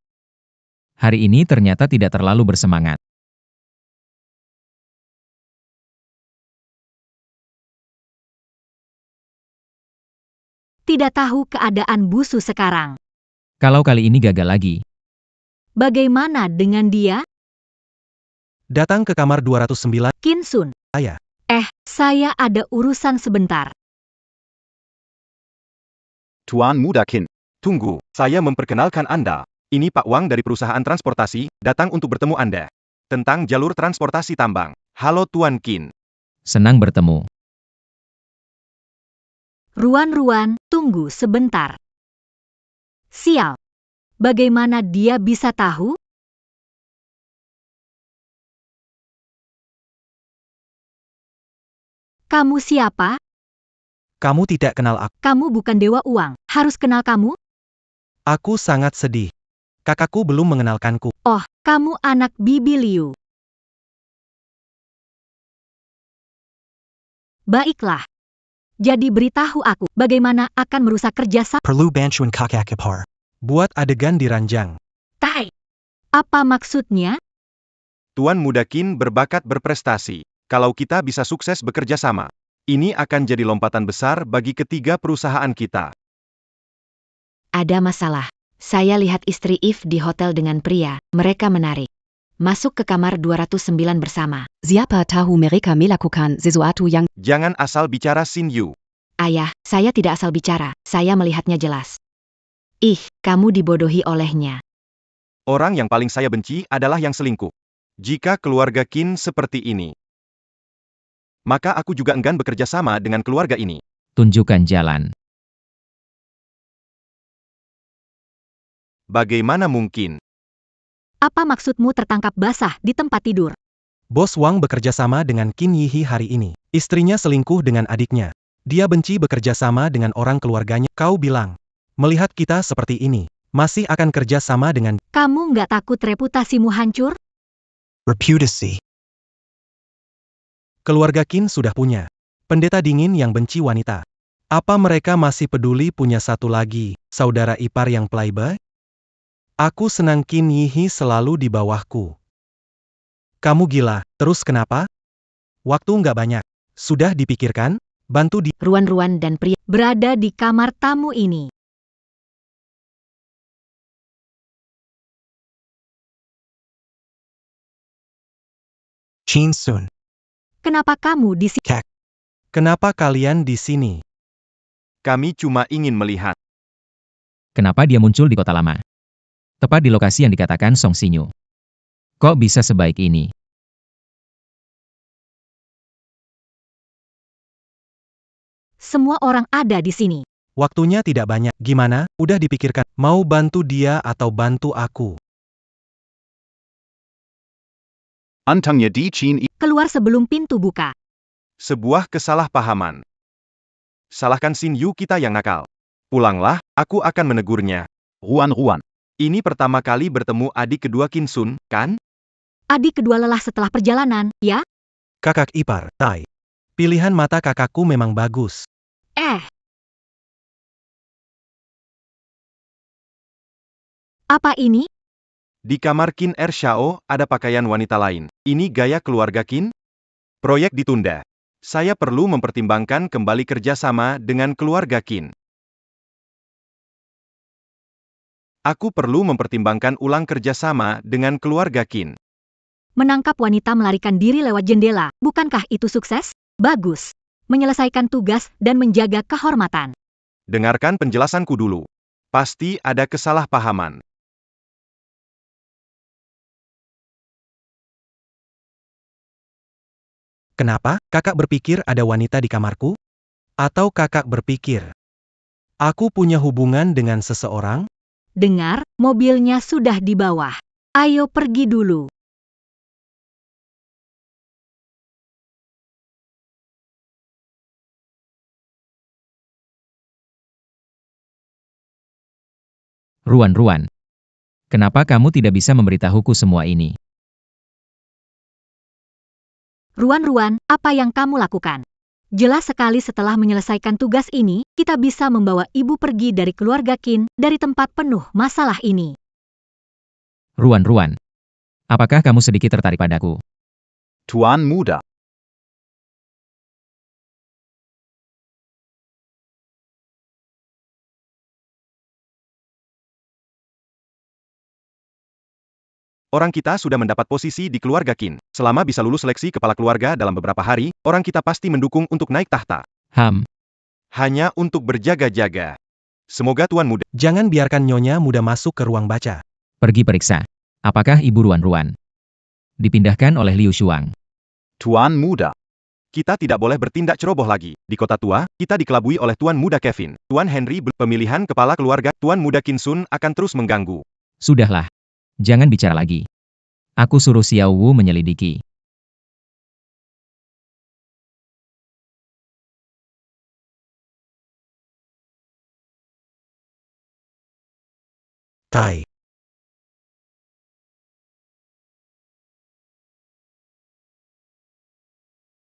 Hari ini ternyata tidak terlalu bersemangat. Tidak tahu keadaan Busu sekarang. Kalau kali ini gagal lagi, Bagaimana dengan dia? datang ke kamar 209. Qin Sun. Ayah. Saya ada urusan sebentar. Tuan Muda Qin. Tunggu, saya memperkenalkan Anda. Ini Pak Wang dari perusahaan transportasi, datang untuk bertemu Anda. Tentang jalur transportasi tambang. Halo Tuan Qin. senang bertemu. Ruan-Ruan, tunggu sebentar. Sial. Bagaimana dia bisa tahu? Kamu siapa? Kamu tidak kenal aku. Kamu bukan dewa uang. Harus kenal kamu? Aku sangat sedih. Kakakku belum mengenalkanku. Oh, kamu anak Bibi Liu. Baiklah. Jadi beritahu aku, bagaimana akan merusak kerjasama? Perlu bantuan kakak Kepar. Buat adegan di ranjang. Tai. Apa maksudnya? Tuan Muda Qin berbakat berprestasi. Kalau kita bisa sukses bekerja sama, ini akan jadi lompatan besar bagi ketiga perusahaan kita. Ada masalah. Saya lihat istri If di hotel dengan pria. Mereka menarik. Masuk ke kamar 209 bersama. Siapa tahu mereka melakukan sesuatu yang... Jangan asal bicara Xin Yu. Ayah, saya tidak asal bicara. Saya melihatnya jelas. Ih, kamu dibodohi olehnya. Orang yang paling saya benci adalah yang selingkuh. Jika keluarga Qin seperti ini, maka aku juga enggan bekerja sama dengan keluarga ini. Tunjukkan jalan. Bagaimana mungkin? Apa maksudmu tertangkap basah di tempat tidur? Bos Wang bekerja sama dengan Qin Yihi hari ini. Istrinya selingkuh dengan adiknya. Dia benci bekerja sama dengan orang keluarganya. Kau bilang, melihat kita seperti ini, masih akan kerja sama dengan... Kamu nggak takut reputasimu hancur? Reputasi. Keluarga Qin sudah punya pendeta dingin yang benci wanita. Apa mereka masih peduli punya satu lagi, saudara ipar yang playboy? Aku senang Qin Yihi selalu di bawahku. Kamu gila, terus kenapa? Waktu nggak banyak. Sudah dipikirkan? Bantu di... Ruan-Ruan dan pria Berada di kamar tamu ini. Chin Sun. Kenapa kamu di sini? Kenapa kalian di sini? Kami cuma ingin melihat. Kenapa dia muncul di kota lama? Tepat di lokasi yang dikatakan Song Xinyu. Kok bisa sebaik ini? Semua orang ada di sini. Waktunya tidak banyak. Gimana? Udah dipikirkan. Mau bantu dia atau bantu aku? Antangnya di Chin Keluar sebelum pintu buka. Sebuah kesalahpahaman. Salahkan Xin Yu kita yang nakal. Pulanglah, aku akan menegurnya. Ruan-Ruan. Ini pertama kali bertemu adik kedua Qin Sun, kan? Adik kedua lelah setelah perjalanan, ya? Kakak ipar, Tai. Pilihan mata kakakku memang bagus. Apa ini? Di kamar Qin Xiao ada pakaian wanita lain. Ini gaya keluarga Qin? Proyek ditunda. Saya perlu mempertimbangkan kembali kerjasama dengan keluarga Qin. Aku perlu mempertimbangkan ulang kerjasama dengan keluarga Qin. Menangkap wanita melarikan diri lewat jendela, bukankah itu sukses? Bagus. Menyelesaikan tugas dan menjaga kehormatan. Dengarkan penjelasanku dulu. Pasti ada kesalahpahaman. Kenapa? Kakak berpikir ada wanita di kamarku? Atau kakak berpikir aku punya hubungan dengan seseorang? Dengar, mobilnya sudah di bawah. Ayo pergi dulu. Ruan-Ruan. Kenapa kamu tidak bisa memberitahuku semua ini? Ruan-Ruan, apa yang kamu lakukan? Jelas sekali setelah menyelesaikan tugas ini, kita bisa membawa ibu pergi dari keluarga Qin, dari tempat penuh masalah ini. Ruan-Ruan. Apakah kamu sedikit tertarik padaku? Tuan Muda. Orang kita sudah mendapat posisi di keluarga Qin. Selama bisa lulus seleksi kepala keluarga dalam beberapa hari, orang kita pasti mendukung untuk naik tahta. Hanya untuk berjaga-jaga. Semoga Tuan Muda. Jangan biarkan Nyonya Muda masuk ke ruang baca. Pergi periksa. Apakah Ibu Ruan-Ruan dipindahkan oleh Liu Shuang? Tuan Muda. Kita tidak boleh bertindak ceroboh lagi. Di kota tua, kita dikelabui oleh Tuan Muda Kevin. Tuan Henry, pemilihan kepala keluarga Tuan Muda Qin Sun akan terus mengganggu. Sudahlah. Jangan bicara lagi. Aku suruh Xiao Wu menyelidiki. Tai.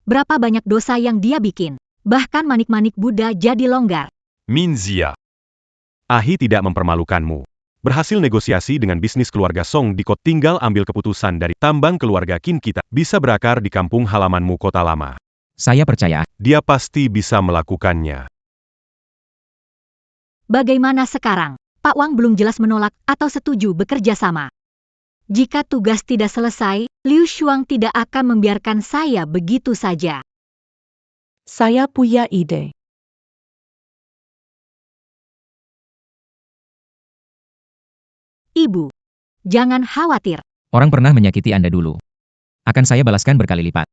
Berapa banyak dosa yang dia bikin. Bahkan manik-manik Buddha jadi longgar. Minzia. Ahi tidak mempermalukanmu. Berhasil negosiasi dengan bisnis keluarga Song di kota, tinggal ambil keputusan dari tambang keluarga Qin kita. Bisa berakar di kampung halamanmu kota lama. Saya percaya. Dia pasti bisa melakukannya. Bagaimana sekarang? Pak Wang belum jelas menolak atau setuju bekerja sama. Jika tugas tidak selesai, Liu Shuang tidak akan membiarkan saya begitu saja. Saya punya ide. Ibu, jangan khawatir. Orang pernah menyakiti Anda dulu. Akan saya balaskan berkali lipat.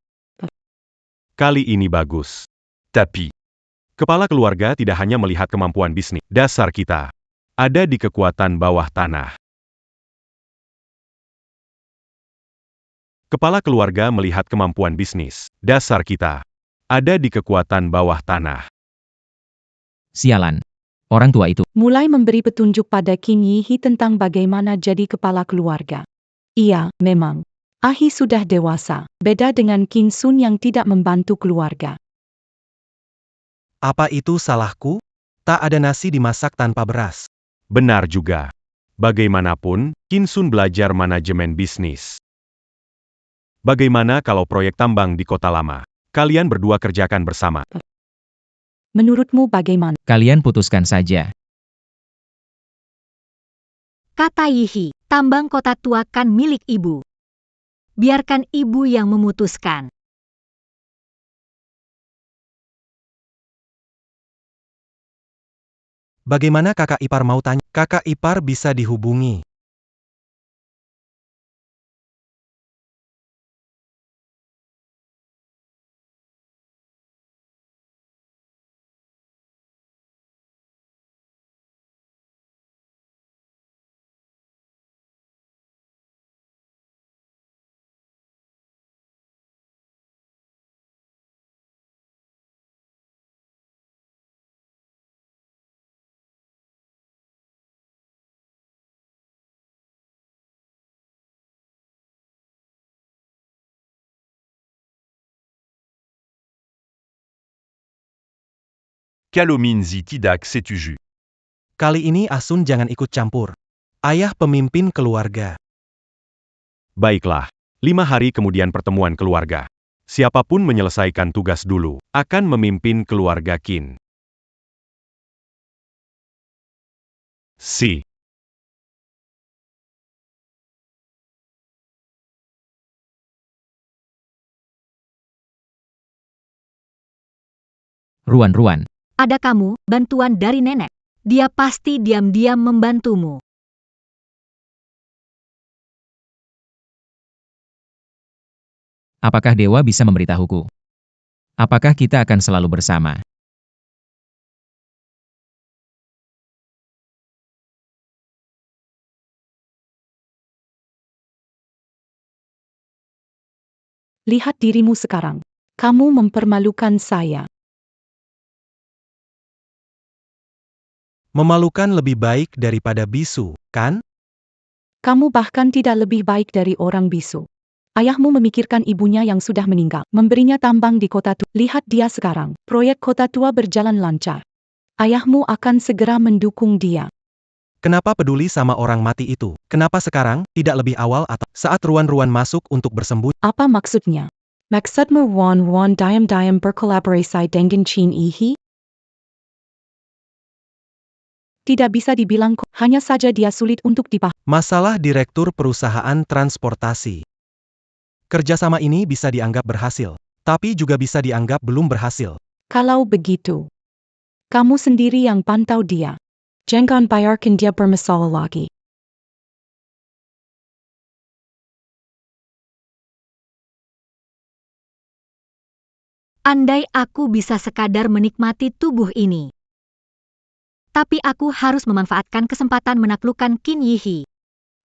Kali ini bagus. Tapi, kepala keluarga tidak hanya melihat kemampuan bisnis. Dasar kita ada di kekuatan bawah tanah. Kepala keluarga melihat kemampuan bisnis. Dasar kita ada di kekuatan bawah tanah. Sialan. Orang tua itu. Mulai memberi petunjuk pada Qin Yihi tentang bagaimana jadi kepala keluarga. Iya, memang. Ahi sudah dewasa, beda dengan Qin Sun yang tidak membantu keluarga. Apa itu salahku? Tak ada nasi dimasak tanpa beras. Benar juga. Bagaimanapun, Qin Sun belajar manajemen bisnis. Bagaimana kalau proyek tambang di kota lama? Kalian berdua kerjakan bersama. Menurutmu bagaimana? Kalian putuskan saja. Kata Yihi, tambang kota tua kan milik ibu. Biarkan ibu yang memutuskan. Bagaimana kakak ipar mau tanya? Kakak ipar bisa dihubungi. Kalominzi tidak setuju. Kali ini Asun jangan ikut campur. Ayah pemimpin keluarga. Baiklah. 5 hari kemudian pertemuan keluarga. Siapapun menyelesaikan tugas dulu, akan memimpin keluarga Qin. Si. Ruan-ruan. Ada kamu, bantuan dari nenek. Dia pasti diam-diam membantumu. Apakah dewa bisa memberitahuku? Apakah kita akan selalu bersama? Lihat dirimu sekarang. Kamu mempermalukan saya. Memalukan lebih baik daripada bisu, kan? Kamu bahkan tidak lebih baik dari orang bisu. Ayahmu memikirkan ibunya yang sudah meninggal, memberinya tambang di kota tua. Lihat dia sekarang, proyek kota tua berjalan lancar. Ayahmu akan segera mendukung dia. Kenapa peduli sama orang mati itu? Kenapa sekarang, tidak lebih awal atau saat ruan-ruan masuk untuk bersembunyi? Apa maksudnya? Maksudmu Wan diam-diam berkolaborasi dengan Qin Yihi? Tidak bisa dibilang kok, hanya saja dia sulit untuk dipahami. Masalah direktur perusahaan transportasi. Kerjasama ini bisa dianggap berhasil, tapi juga bisa dianggap belum berhasil. Kalau begitu, kamu sendiri yang pantau dia. Jangan biarkan dia bermasalah lagi. Andai aku bisa sekadar menikmati tubuh ini. Tapi aku harus memanfaatkan kesempatan menaklukkan Qin Yihi.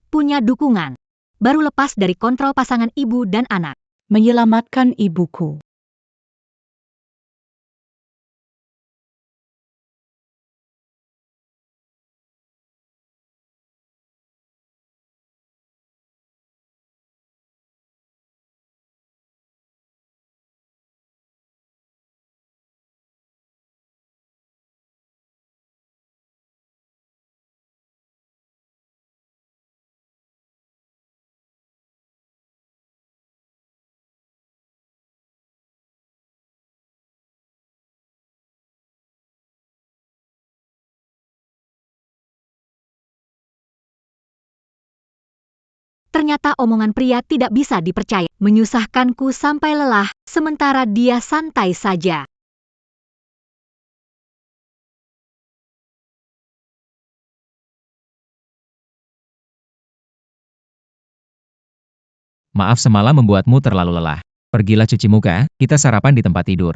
Punya dukungan. Baru lepas dari kontrol pasangan ibu dan anak. Menyelamatkan ibuku. Ternyata omongan pria tidak bisa dipercaya. Menyusahkanku sampai lelah, sementara dia santai saja. Maaf semalam membuatmu terlalu lelah. Pergilah cuci muka, kita sarapan di tempat tidur.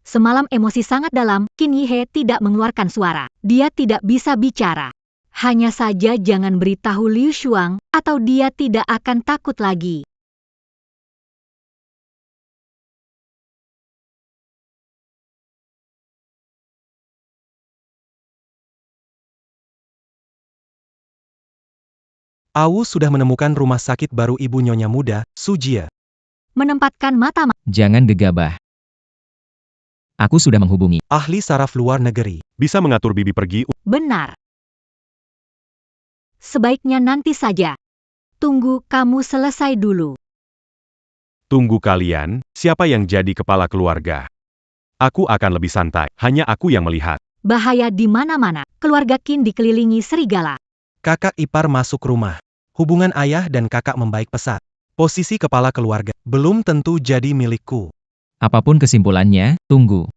Semalam emosi sangat dalam, Qin Yihe tidak mengeluarkan suara. Dia tidak bisa bicara. Hanya saja jangan beritahu Liu Shuang, atau dia tidak akan takut lagi. Awu sudah menemukan rumah sakit baru ibu nyonya muda, Sujie. Menempatkan mata Jangan gegabah. Aku sudah menghubungi. Ahli saraf luar negeri. Bisa mengatur bibi pergi. benar. Sebaiknya nanti saja. Tunggu kamu selesai dulu. Tunggu kalian, siapa yang jadi kepala keluarga? Aku akan lebih santai, hanya aku yang melihat. Bahaya di mana-mana. Keluarga Qin dikelilingi serigala. Kakak ipar masuk rumah. Hubungan ayah dan kakak membaik pesat. Posisi kepala keluarga belum tentu jadi milikku. Apapun kesimpulannya, tunggu.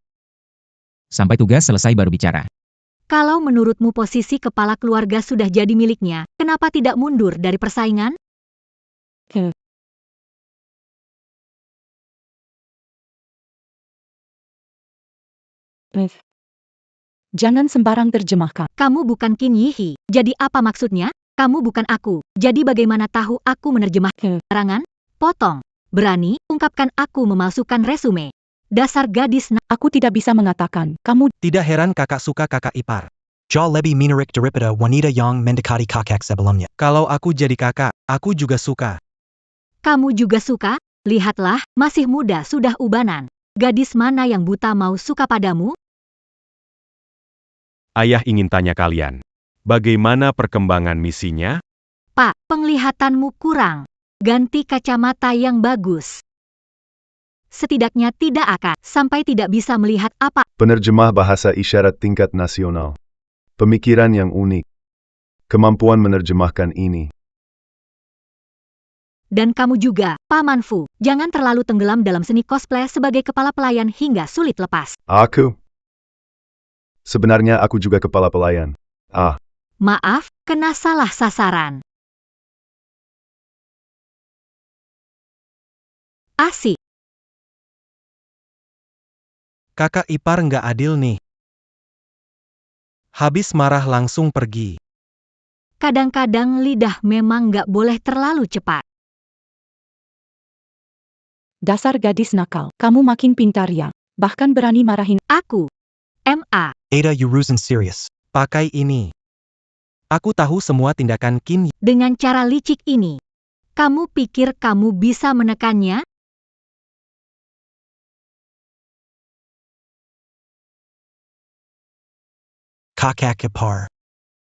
Sampai tugas selesai baru bicara. Kalau menurutmu posisi kepala keluarga sudah jadi miliknya, kenapa tidak mundur dari persaingan? Jangan sembarang terjemahkan. Kamu bukan Qin Yihi, jadi apa maksudnya? Kamu bukan aku, jadi bagaimana tahu aku menerjemahkan keterangan? Potong. Berani, ungkapkan aku memalsukan resume. Dasar gadis Aku tidak bisa mengatakan, kamu Tidak heran kakak suka kakak ipar. Jauh lebih menarik daripada wanita yang mendekati kakak sebelumnya. Kalau aku jadi kakak, aku juga suka. Kamu juga suka? Lihatlah, masih muda sudah ubanan. Gadis mana yang buta mau suka padamu? Ayah ingin tanya kalian. Bagaimana perkembangan misinya? Pak, penglihatanmu kurang. Ganti kacamata yang bagus. Setidaknya tidak akan, sampai tidak bisa melihat apa. Penerjemah bahasa isyarat tingkat nasional. Pemikiran yang unik. Kemampuan menerjemahkan ini. Dan kamu juga, Paman Fu, jangan terlalu tenggelam dalam seni cosplay sebagai kepala pelayan hingga sulit lepas. Aku? Sebenarnya aku juga kepala pelayan. Maaf, kena salah sasaran. Asik. Kakak ipar nggak adil nih. Habis marah langsung pergi. Kadang-kadang lidah memang nggak boleh terlalu cepat. dasar gadis nakal. Kamu makin pintar ya. Bahkan berani marahin. Aku. M.A. Ada urusan serius. Pakai ini. Aku tahu semua tindakan Qin. Dengan cara licik ini. Kamu pikir kamu bisa menekannya? Kakak ipar.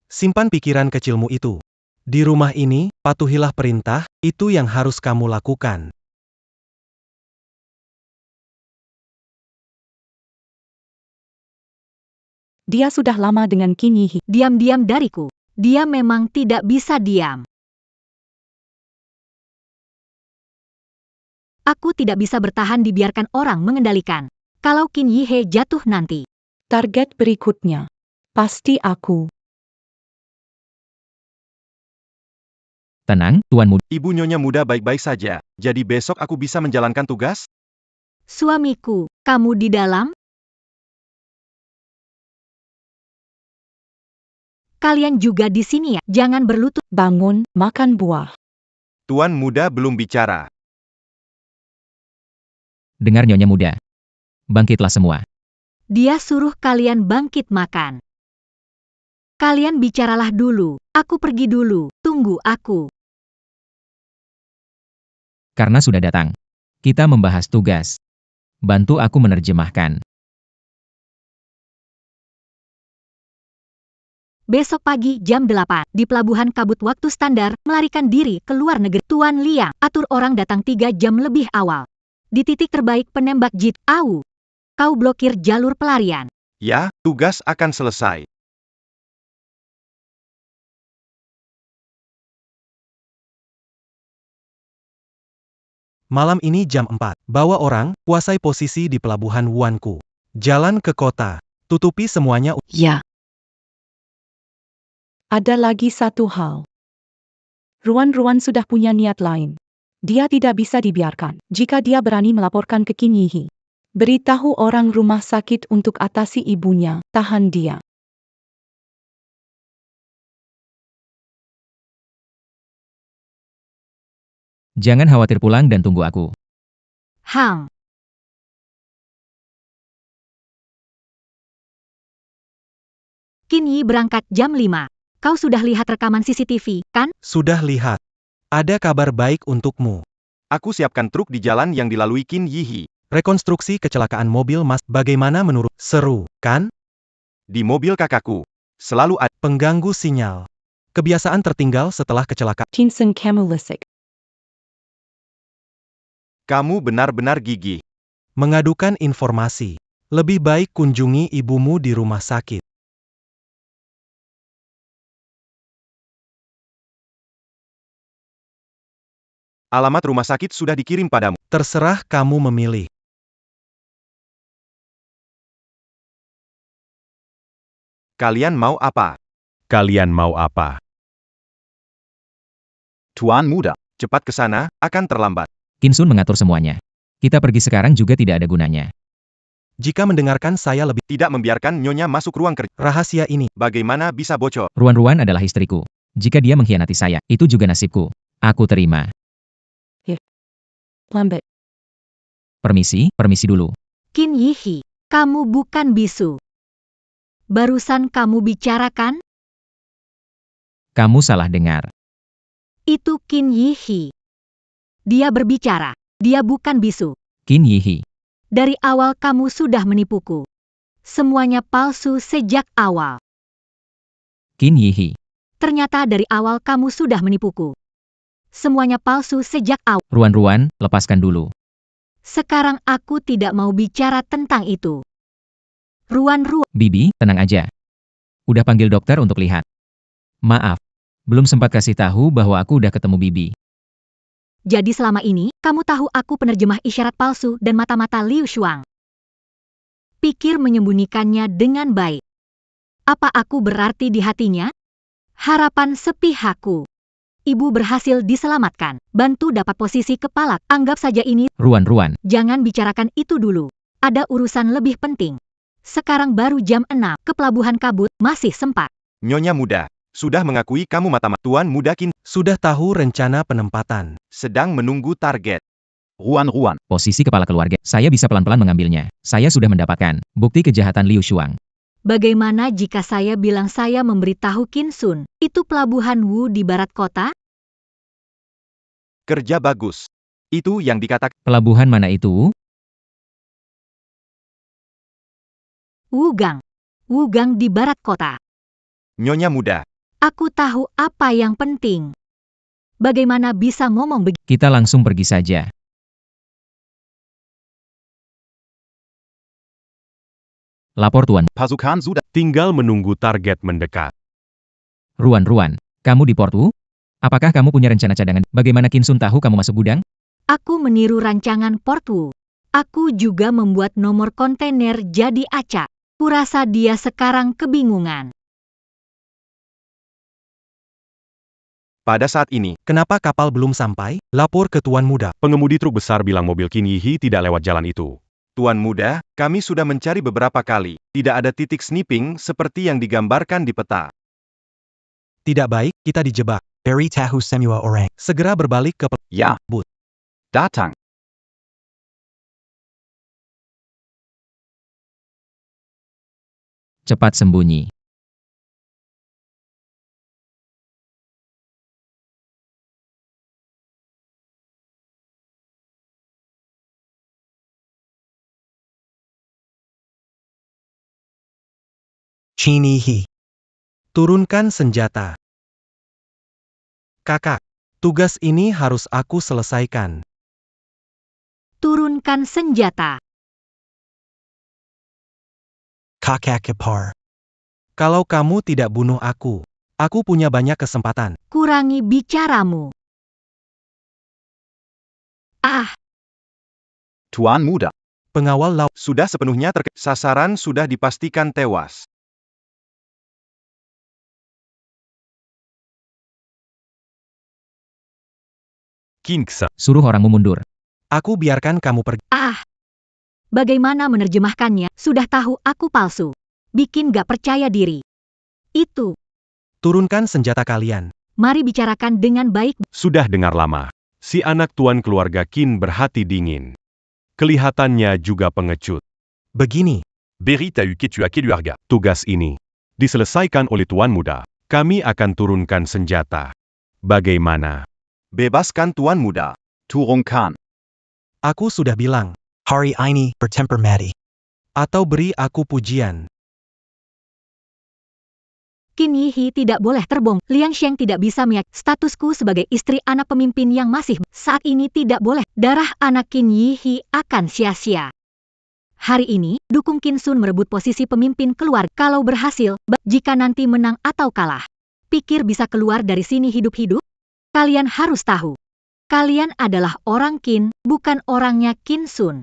Simpan pikiran kecilmu itu. Di rumah ini, patuhilah perintah, itu yang harus kamu lakukan. Dia sudah lama dengan Qin Yihi. Diam-diam dariku. Dia memang tidak bisa diam. Aku tidak bisa bertahan dibiarkan orang mengendalikan. Kalau Qin Yihe jatuh nanti. Target berikutnya. Pasti aku. Tenang, Tuan Muda. Ibu nyonya muda baik-baik saja. Jadi besok aku bisa menjalankan tugas? Suamiku, kamu di dalam? Kalian juga di sini ya? Jangan berlutut. Bangun, makan buah. Tuan muda belum bicara. Dengar Nyonya Muda. Bangkitlah semua. Dia suruh kalian bangkit makan. Kalian bicaralah dulu. Aku pergi dulu. Tunggu aku. Karena sudah datang. Kita membahas tugas. Bantu aku menerjemahkan. Besok pagi jam 8, di Pelabuhan Kabut waktu standar, melarikan diri ke luar negeri. Tuan Liang, atur orang datang 3 jam lebih awal. Di titik terbaik penembak Jit, Au. Kau blokir jalur pelarian. Ya, tugas akan selesai. Malam ini jam 4. Bawa orang, kuasai posisi di pelabuhan Wuanku. Jalan ke kota. Tutupi semuanya. Ja. Ada lagi satu hal. Ruan sudah punya niat lain. Dia tidak bisa dibiarkan. Jika dia berani melaporkan ke Qin Yihi, beritahu orang rumah sakit untuk atasi ibunya, tahan dia. Jangan khawatir, pulang dan tunggu aku. Hang. Qin Yi berangkat jam 5. Kau sudah lihat rekaman CCTV, kan? Sudah lihat. Ada kabar baik untukmu. Aku siapkan truk di jalan yang dilalui Qin Yihi. Rekonstruksi kecelakaan mobil Mas. Bagaimana menurut? Seru, kan? Di mobil kakakku. Selalu ada Pengganggu sinyal. Kebiasaan tertinggal setelah kecelakaan. Tinsen Kamulisik. Kamu benar-benar gigih. Mengadukan informasi. Lebih baik kunjungi ibumu di rumah sakit. Alamat rumah sakit sudah dikirim padamu. Terserah kamu memilih. Kalian mau apa? Kalian mau apa? Tuan muda, cepat ke sana, akan terlambat. Qin Sun mengatur semuanya. Kita pergi sekarang juga tidak ada gunanya. Jika mendengarkan saya lebih Tidak membiarkan Nyonya masuk ruang kerja. rahasia ini, Bagaimana bisa bocor? Ruan adalah istriku. Jika dia mengkhianati saya, itu juga nasibku. Aku terima. Lambat. Permisi dulu. Qin Yihi, kamu bukan bisu. Barusan kamu bicarakan? Kamu salah dengar. Itu Qin Yihi. Dia berbicara. Dia bukan bisu. Qin Yihi. Dari awal kamu sudah menipuku. Semuanya palsu sejak awal. Qin Yihi. Ternyata dari awal kamu sudah menipuku. Semuanya palsu sejak awal. Ruan, lepaskan dulu. Sekarang aku tidak mau bicara tentang itu. Ruan. Bibi, tenang aja. Udah panggil dokter untuk lihat. Maaf. Belum sempat kasih tahu bahwa aku udah ketemu Bibi. Jadi selama ini, kamu tahu aku penerjemah isyarat palsu dan mata-mata Liu Shuang. Pikir menyembunyikannya dengan baik. Apa aku berarti di hatinya? Harapan sepihakku. Ibu berhasil diselamatkan. Bantu dapat posisi kepala. Anggap saja ini. Ruan. Jangan bicarakan itu dulu. Ada urusan lebih penting. Sekarang baru jam 6. Ke Pelabuhan Kabut, masih sempat. Nyonya muda, sudah mengakui kamu mata-mata. Tuan muda Qin sudah tahu rencana penempatan. sedang menunggu target. Ruan. Posisi kepala keluarga. Saya bisa pelan-pelan mengambilnya. Saya sudah mendapatkan bukti kejahatan Liu Shuang. Bagaimana jika saya bilang saya memberitahu Qin Sun? Itu Pelabuhan Wu di barat kota? Kerja bagus. Itu yang dikatakan. Pelabuhan mana itu? Wugang. Wugang di barat kota. Nyonya muda, Aku tahu apa yang penting. Bagaimana bisa ngomong begitu? Kita langsung pergi saja. Lapor Tuan. Pasukan sudah. Tinggal menunggu target mendekat. Ruan, kamu di Portu? Apakah kamu punya rencana cadangan? Bagaimana Qin Sun tahu kamu masuk gudang? Aku meniru rancangan Portu. Aku juga membuat nomor kontainer jadi acak. Kurasa dia sekarang kebingungan. Pada saat ini, Kenapa kapal belum sampai? Lapor ke Tuan Muda. Pengemudi truk besar bilang mobil Qin Yihi tidak lewat jalan itu. Tuan Muda, kami sudah mencari beberapa kali. Tidak ada titik sniping seperti yang digambarkan di peta. Tidak baik, kita dijebak. Beri tahu semua orang. Segera berbalik ke Ya, but. datang. Cepat sembunyi. Chinihi. Turunkan senjata. Kakak, tugas ini harus aku selesaikan. Turunkan senjata. Kakak Kepar. Kalau kamu tidak bunuh aku punya banyak kesempatan. Kurangi bicaramu. Ah, Tuan Muda. Pengawal laut. Sudah sepenuhnya sasaran sudah dipastikan tewas. Kingsa. Suruh orangmu mundur. Aku biarkan kamu pergi. bagaimana menerjemahkannya? Sudah tahu aku palsu. Bikin gak percaya diri. Itu, Turunkan senjata kalian. mari bicarakan dengan baik. Sudah dengar lama. Si anak tuan keluarga Qin berhati dingin. Kelihatannya juga pengecut. Begini, Beri tahu keluarga. Tugas ini diselesaikan oleh Tuan Muda. Kami akan turunkan senjata. Bagaimana? Bebaskan Tuan Muda. Turunkan. aku sudah bilang. Hari ini bertempur mati. Atau beri aku pujian. Qin Yihi tidak boleh terbong. Liang Sheng tidak bisa meyakini statusku sebagai istri anak pemimpin yang masih saat ini tidak boleh. Darah anak Qin Yihi akan sia-sia. Hari ini, dukung Qin Sun merebut posisi pemimpin keluarga. Kalau berhasil, jika nanti menang atau kalah, pikir bisa keluar dari sini hidup-hidup? Kalian harus tahu. Kalian adalah orang Qin, bukan orangnya Qin Sun.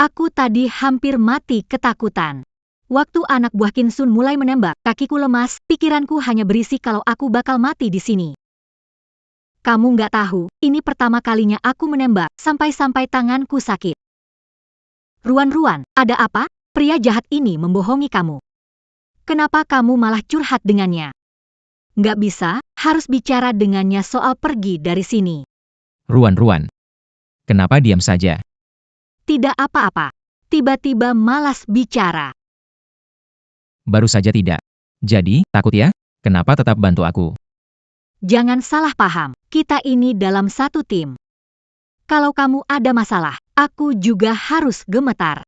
Aku tadi hampir mati ketakutan. Waktu anak buah Qin Sun mulai menembak, kakiku lemas, pikiranku hanya berisi kalau aku bakal mati di sini. Kamu nggak tahu, ini pertama kalinya aku menembak, sampai-sampai tanganku sakit. Ruan-Ruan, ada apa? Pria jahat ini membohongi kamu. Kenapa kamu malah curhat dengannya? Nggak bisa, harus bicara dengannya soal pergi dari sini. Ruan-Ruan. Kenapa diam saja? Tidak apa-apa. Tiba-tiba malas bicara. Baru saja tidak. Jadi, takut ya? Kenapa tetap bantu aku? Jangan salah paham, kita ini dalam satu tim. Kalau kamu ada masalah, aku juga harus gemetar.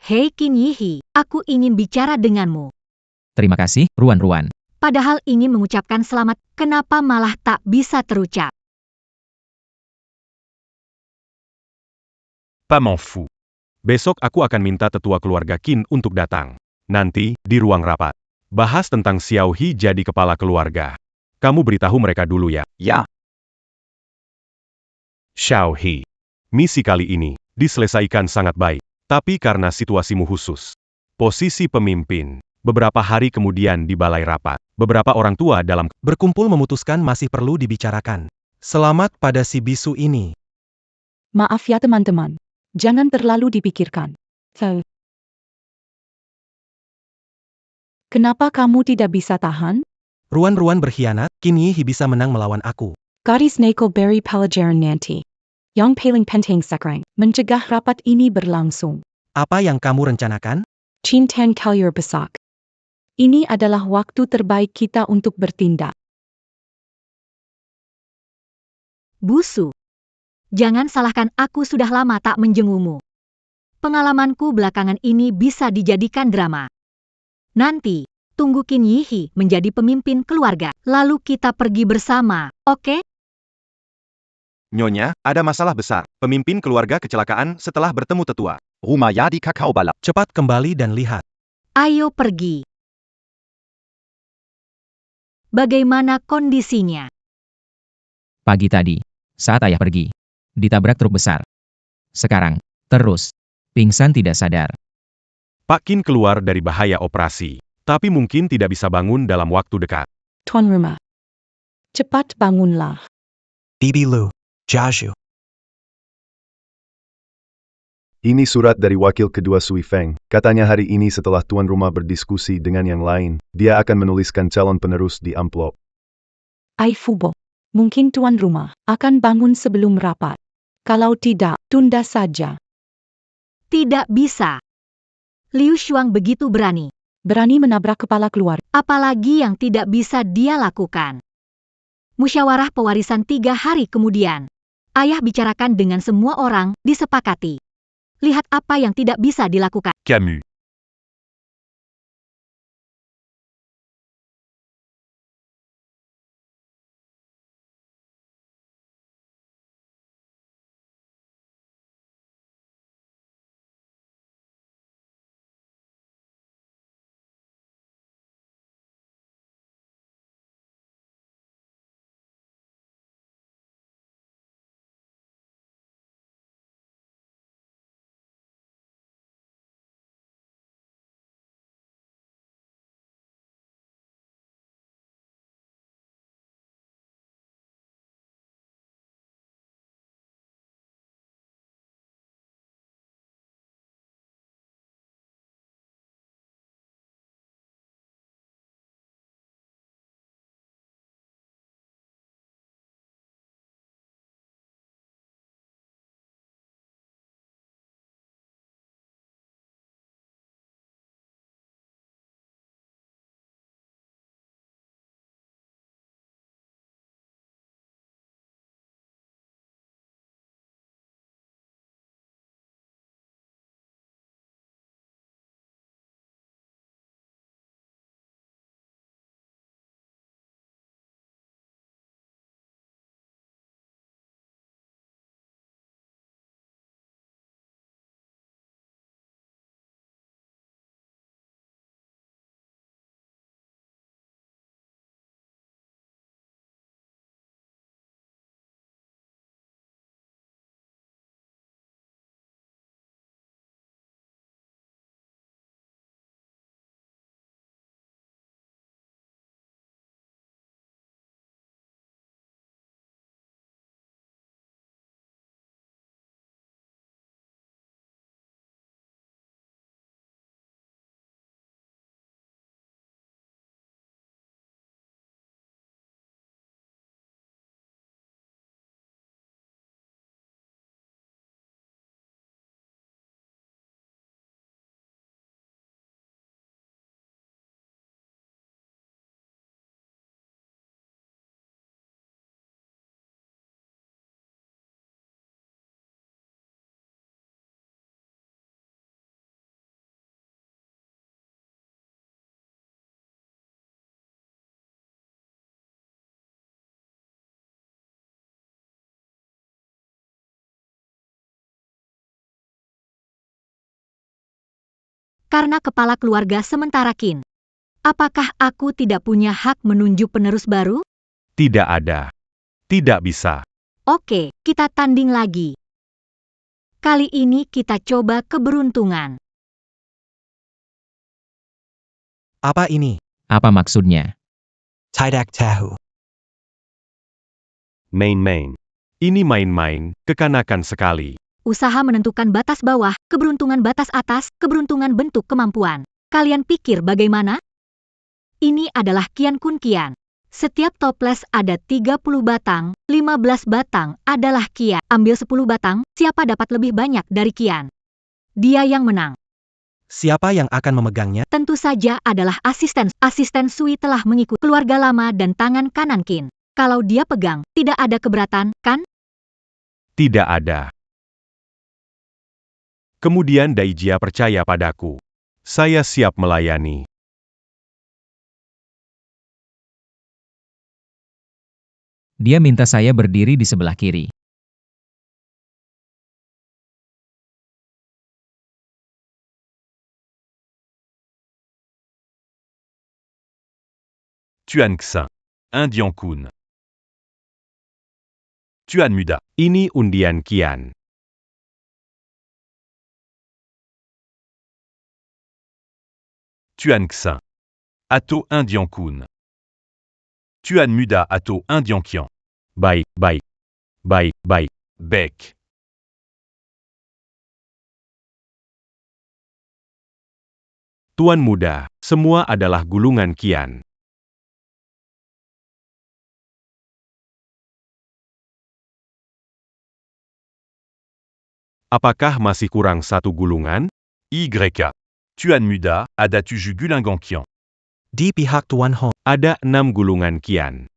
Hei Qin Yihi, aku ingin bicara denganmu. Terima kasih, Ruan-Ruan. Padahal ingin mengucapkan selamat, kenapa malah tak bisa terucap? Pas m'en fous. Besok aku akan minta tetua keluarga Qin untuk datang. Nanti, di ruang rapat. Bahas tentang Xiao He jadi kepala keluarga. Kamu beritahu mereka dulu ya. Ya. Xiao He. Misi kali ini diselesaikan sangat baik. Tapi karena situasimu khusus. Posisi pemimpin. Beberapa hari kemudian di balai rapat, beberapa orang tua dalam Berkumpul memutuskan masih perlu dibicarakan. Selamat pada si bisu ini. Maaf ya teman-teman. Jangan terlalu dipikirkan. Kenapa kamu tidak bisa tahan? Ruan-ruan berkhianat, kini Yihi bisa menang melawan aku. Gadis Neko Berry pelajaran nanti. Yang paling penting sekarang, mencegah rapat ini berlangsung. Apa yang kamu rencanakan? Cintan kalian besak. Ini adalah waktu terbaik kita untuk bertindak. Busu. Jangan salahkan aku, sudah lama tak menjengumu. Pengalamanku belakangan ini bisa dijadikan drama. Nanti, tunggu Qin Yihi menjadi pemimpin keluarga, lalu kita pergi bersama, oke? Nyonya, ada masalah besar. Pemimpin keluarga kecelakaan setelah bertemu tetua. Rumah di kakao balap. Cepat kembali dan lihat. Ayo pergi. Bagaimana kondisinya? Pagi tadi, saat ayah pergi, ditabrak truk besar. Sekarang, terus, pingsan tidak sadar. Pak Qin keluar dari bahaya operasi, tapi mungkin tidak bisa bangun dalam waktu dekat. Tuan rumah. Cepat bangunlah. Bibi Lu. Jiaju. Ini surat dari wakil kedua Sui Feng. Katanya hari ini setelah tuan rumah berdiskusi dengan yang lain, dia akan menuliskan calon penerus di amplop. Fubo. Mungkin tuan rumah akan bangun sebelum rapat. Kalau tidak, tunda saja. Tidak bisa. Liu Shuang begitu berani. Berani menabrak kepala keluarga. Apalagi yang tidak bisa dia lakukan. Musyawarah pewarisan 3 hari kemudian. Ayah bicarakan dengan semua orang, disepakati. Lihat apa yang tidak bisa dilakukan. Camus. Karena kepala keluarga sementara Qin. Apakah aku tidak punya hak menunjuk penerus baru? Tidak ada. Tidak bisa. Oke, kita tanding lagi. Kali ini kita coba keberuntungan. Apa ini? Apa maksudnya? Tidak tahu. Main-main. Ini main-main, kekanakan sekali. Usaha menentukan batas bawah, keberuntungan batas atas, keberuntungan bentuk kemampuan. Kalian pikir bagaimana? Ini adalah Kian Kun Kian. Setiap toples ada 30 batang, 15 batang adalah Kian. Ambil 10 batang, siapa dapat lebih banyak dari Kian? Dia yang menang. Siapa yang akan memegangnya? Tentu saja adalah asisten. Asisten Sui telah mengikuti keluarga lama dan tangan kanan Kin. Kalau dia pegang, tidak ada keberatan, kan? Tidak ada. Kemudian Daijia percaya padaku. Saya siap melayani. Dia minta saya berdiri di sebelah kiri. Tuan Xing. Indian Kun. Tuan Muda. Ini undian Kian. Tuan Xing. Atau Indian Kun. Tuan Muda atau Indian Kian. Baik, baik. Baik, baik. Baik. Tuan Muda, semua adalah gulungan Kian. Apakah masih kurang satu gulungan? YK. Tuan Muda, ada 7 gulungan Kian. Di pihak Tuan Hong. Ada 6 gulungan Kian.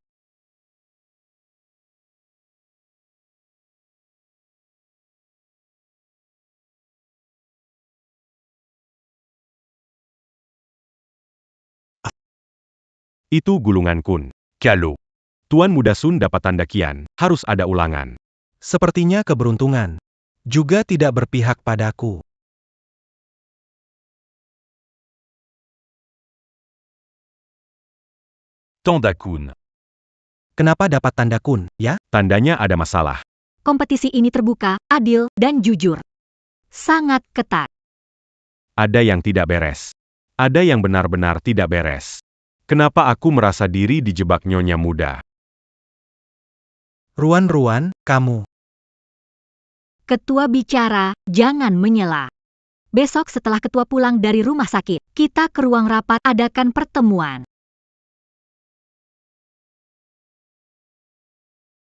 Itu gulungan Kun. Kalau Tuan Muda Sun dapat tanda Kian, harus ada ulangan. Sepertinya keberuntungan. Juga tidak berpihak padaku. Tanda Kun. Kenapa dapat tanda kun, ya? Tandanya ada masalah. Kompetisi ini terbuka, adil, dan jujur. Sangat ketat. Ada yang tidak beres. Ada yang benar-benar tidak beres. Kenapa aku merasa diri dijebak Nyonya Muda? Ruan-ruan, kamu. Ketua bicara, jangan menyela. Besok setelah ketua pulang dari rumah sakit, kita ke ruang rapat adakan pertemuan.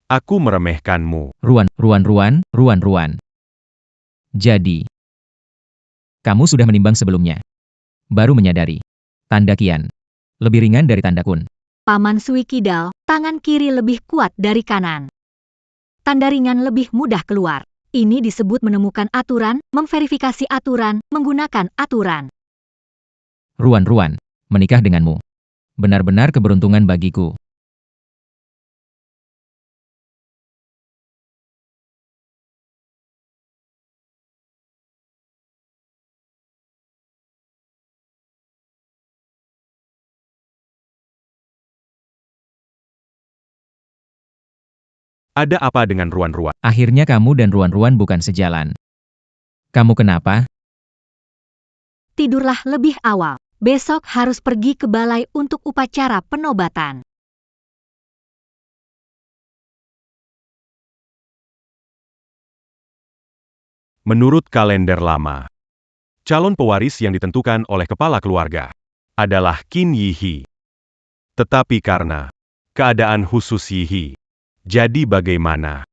Aku meremehkanmu. Ruan. Jadi, kamu sudah menimbang sebelumnya. Baru menyadari. Tanda Kian. Lebih ringan dari tanda Kun. Paman Sui Kidal, tangan kiri lebih kuat dari kanan. Tanda ringan lebih mudah keluar. Ini disebut menemukan aturan, memverifikasi aturan, menggunakan aturan. Ruan, menikah denganmu. Benar-benar keberuntungan bagiku. Ada apa dengan Ruan-Ruan? Akhirnya kamu dan Ruan bukan sejalan. Kamu kenapa? Tidurlah lebih awal. Besok harus pergi ke balai untuk upacara penobatan. Menurut kalender lama, calon pewaris yang ditentukan oleh kepala keluarga adalah Qin Yihi. Tetapi karena keadaan khusus Yihi, jadi bagaimana?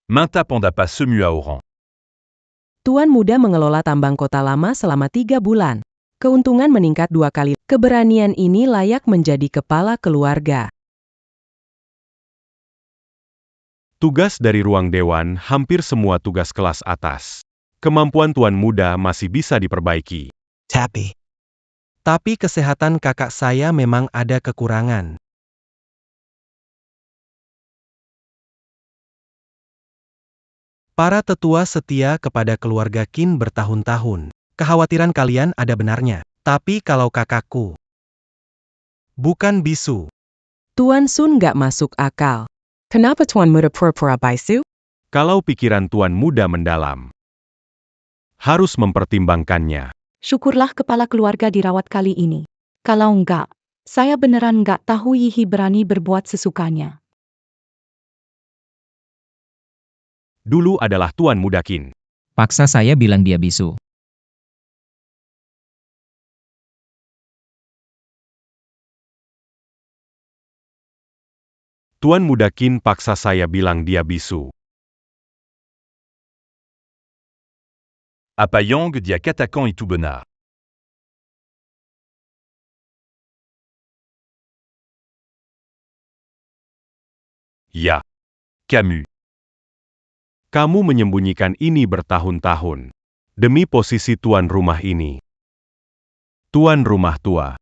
Maintenant Panda pas se mue à Oran. Tuan Muda mengelola tambang kota lama selama 3 bulan. Keuntungan meningkat 2 kali. Keberanian ini layak menjadi kepala keluarga. Tugas dari ruang dewan hampir semua tugas kelas atas. Kemampuan Tuan Muda masih bisa diperbaiki. Tapi kesehatan kakak saya memang ada kekurangan. Para tetua setia kepada keluarga Qin bertahun-tahun. Kekhawatiran kalian ada benarnya. Tapi kalau kakakku bukan bisu. Tuan Sun nggak masuk akal. Kenapa Tuan Muda pura-pura bisu? Kalau pikiran Tuan Muda mendalam, harus mempertimbangkannya. Syukurlah kepala keluarga dirawat kali ini. Kalau enggak, saya beneran enggak tahu Yihi berani berbuat sesukanya. Dulu adalah Tuan Muda Qin. Paksa saya bilang dia bisu. Tuan Muda Qin paksa saya bilang dia bisu. Apa Yang dia katakan itu benar. Ya. Camus. Kamu menyembunyikan ini bertahun-tahun. Demi posisi tuan rumah ini. Tuan rumah tua.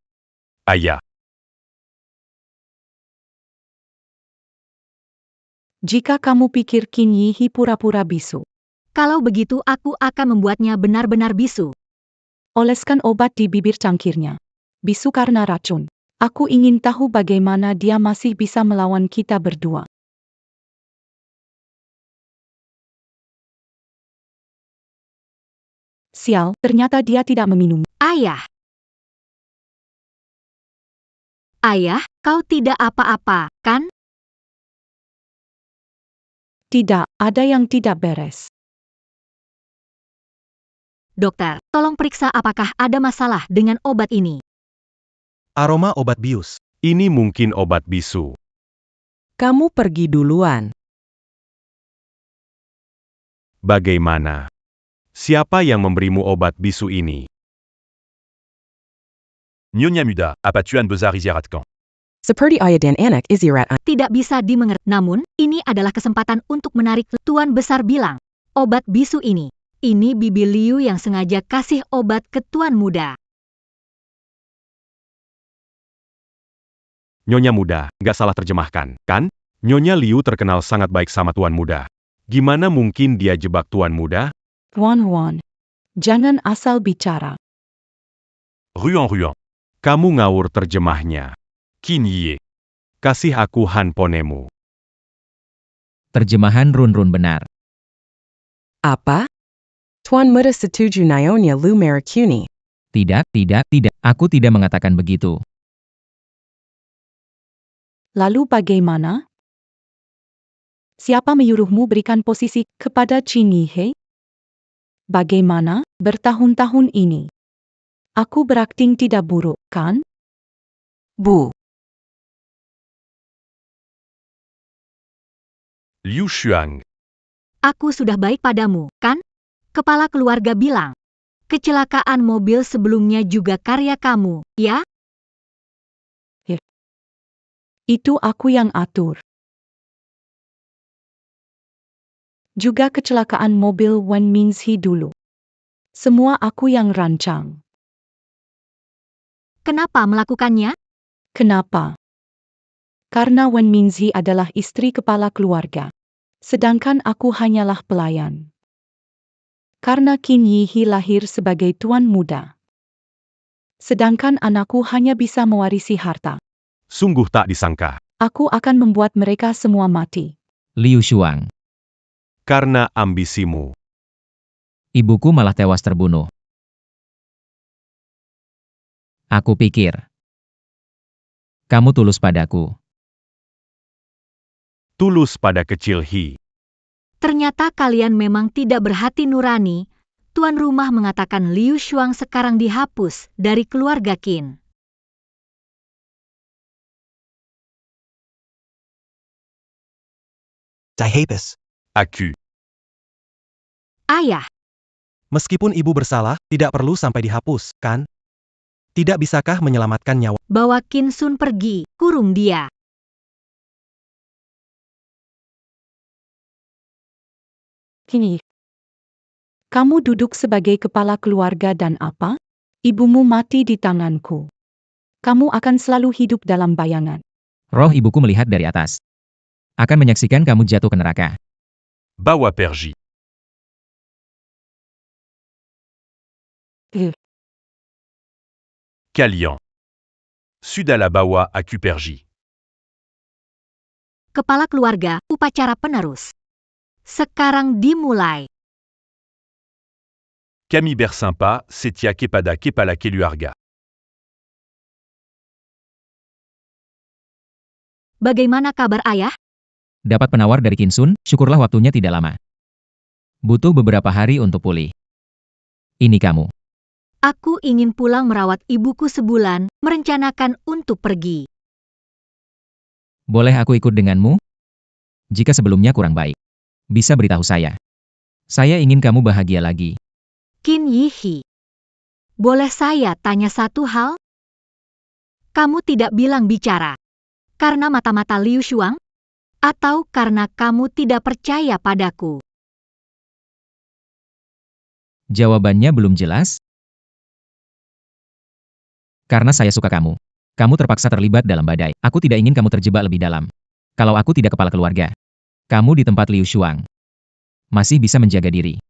Ayah. Jika kamu pikir Qin Yihi pura-pura bisu, Kalau begitu aku akan membuatnya benar-benar bisu. oleskan obat di bibir cangkirnya. Bisu karena racun. Aku ingin tahu bagaimana dia masih bisa melawan kita berdua. Sial, ternyata dia tidak meminum. Ayah. Ayah, kau tidak apa-apa, kan? Tidak, ada yang tidak beres. Dokter, tolong periksa apakah ada masalah dengan obat ini. Aroma obat bius. Ini mungkin obat bisu. Kamu pergi duluan. Bagaimana? Siapa yang memberimu obat bisu ini? Nyonya Muda, apa Tuan Besar isyaratkan? Seperti ayah dan anak isyarat. Tidak bisa dimengerti. Namun, ini adalah kesempatan untuk menarik. Tuan Besar bilang, obat bisu ini. Ini Bibi Liu yang sengaja kasih obat ke Tuan Muda. Nyonya Muda, nggak salah terjemahkan, kan? Nyonya Liu terkenal sangat baik sama Tuan Muda. Gimana mungkin dia jebak Tuan Muda? Huan Huan, jangan asal bicara. Ruan. Kamu ngawur terjemahnya. Qin Yi. Kasih aku handphonemu. Terjemahan Run benar. Apa? Tuan Muda setuju Nyonya Lu Merakuni. Tidak. Aku tidak mengatakan begitu. Lalu bagaimana? Siapa menyuruhmu berikan posisi kepada Qin Yihe? Bagaimana, bertahun-tahun ini? Aku berakting tidak buruk, kan? Bu. Liu Shuang. Aku sudah baik padamu, kan? Kepala keluarga bilang. Kecelakaan mobil sebelumnya juga karya kamu, ya? Itu aku yang atur. Juga kecelakaan mobil Wen Minzhi dulu. Semua aku yang rancang. Kenapa melakukannya? Kenapa? Karena Wen Minzhi adalah istri kepala keluarga. Sedangkan aku hanyalah pelayan. Karena Qin Yihi lahir sebagai tuan muda. Sedangkan anakku hanya bisa mewarisi harta. Sungguh tak disangka. Aku akan membuat mereka semua mati. Liu Shuang. Karena ambisimu. Ibuku malah tewas terbunuh. Aku pikir. Kamu tulus padaku. Tulus pada kecil Hi. Ternyata kalian memang tidak berhati nurani. Tuan rumah mengatakan Liu Shuang sekarang dihapus dari keluarga Qin. Dihapus. Aku. Ayah, Meskipun ibu bersalah, tidak perlu sampai dihapus, kan? Tidak bisakah menyelamatkan nyawa? bawa Qin Sun pergi, kurung dia. Kini, kamu duduk sebagai kepala keluarga dan apa? Ibumu mati di tanganku. Kamu akan selalu hidup dalam bayangan. Roh ibuku melihat dari atas. Akan menyaksikan kamu jatuh ke neraka. Bawa Perji. Kalian. Sudala Bawa Aku Perji. Kepala keluarga, upacara penerus. Sekarang dimulai. Kami bersampa, Setia Kepada Kepala Keluarga. Bagaimana kabar ayah? Dapat penawar dari Qin Sun, syukurlah waktunya tidak lama. Butuh beberapa hari untuk pulih. Ini kamu. Aku ingin pulang merawat ibuku sebulan, merencanakan untuk pergi. Boleh aku ikut denganmu? Jika sebelumnya kurang baik, bisa beritahu saya. Saya ingin kamu bahagia lagi. Qin Yihi. Boleh saya tanya satu hal? Kamu tidak bilang bicara. Karena mata-mata Liu Shuang? Atau karena kamu tidak percaya padaku? Jawabannya belum jelas. Karena saya suka kamu. Kamu terpaksa terlibat dalam badai. Aku tidak ingin kamu terjebak lebih dalam. Kalau aku tidak kepala keluarga, kamu di tempat Liu Shuang masih bisa menjaga diri.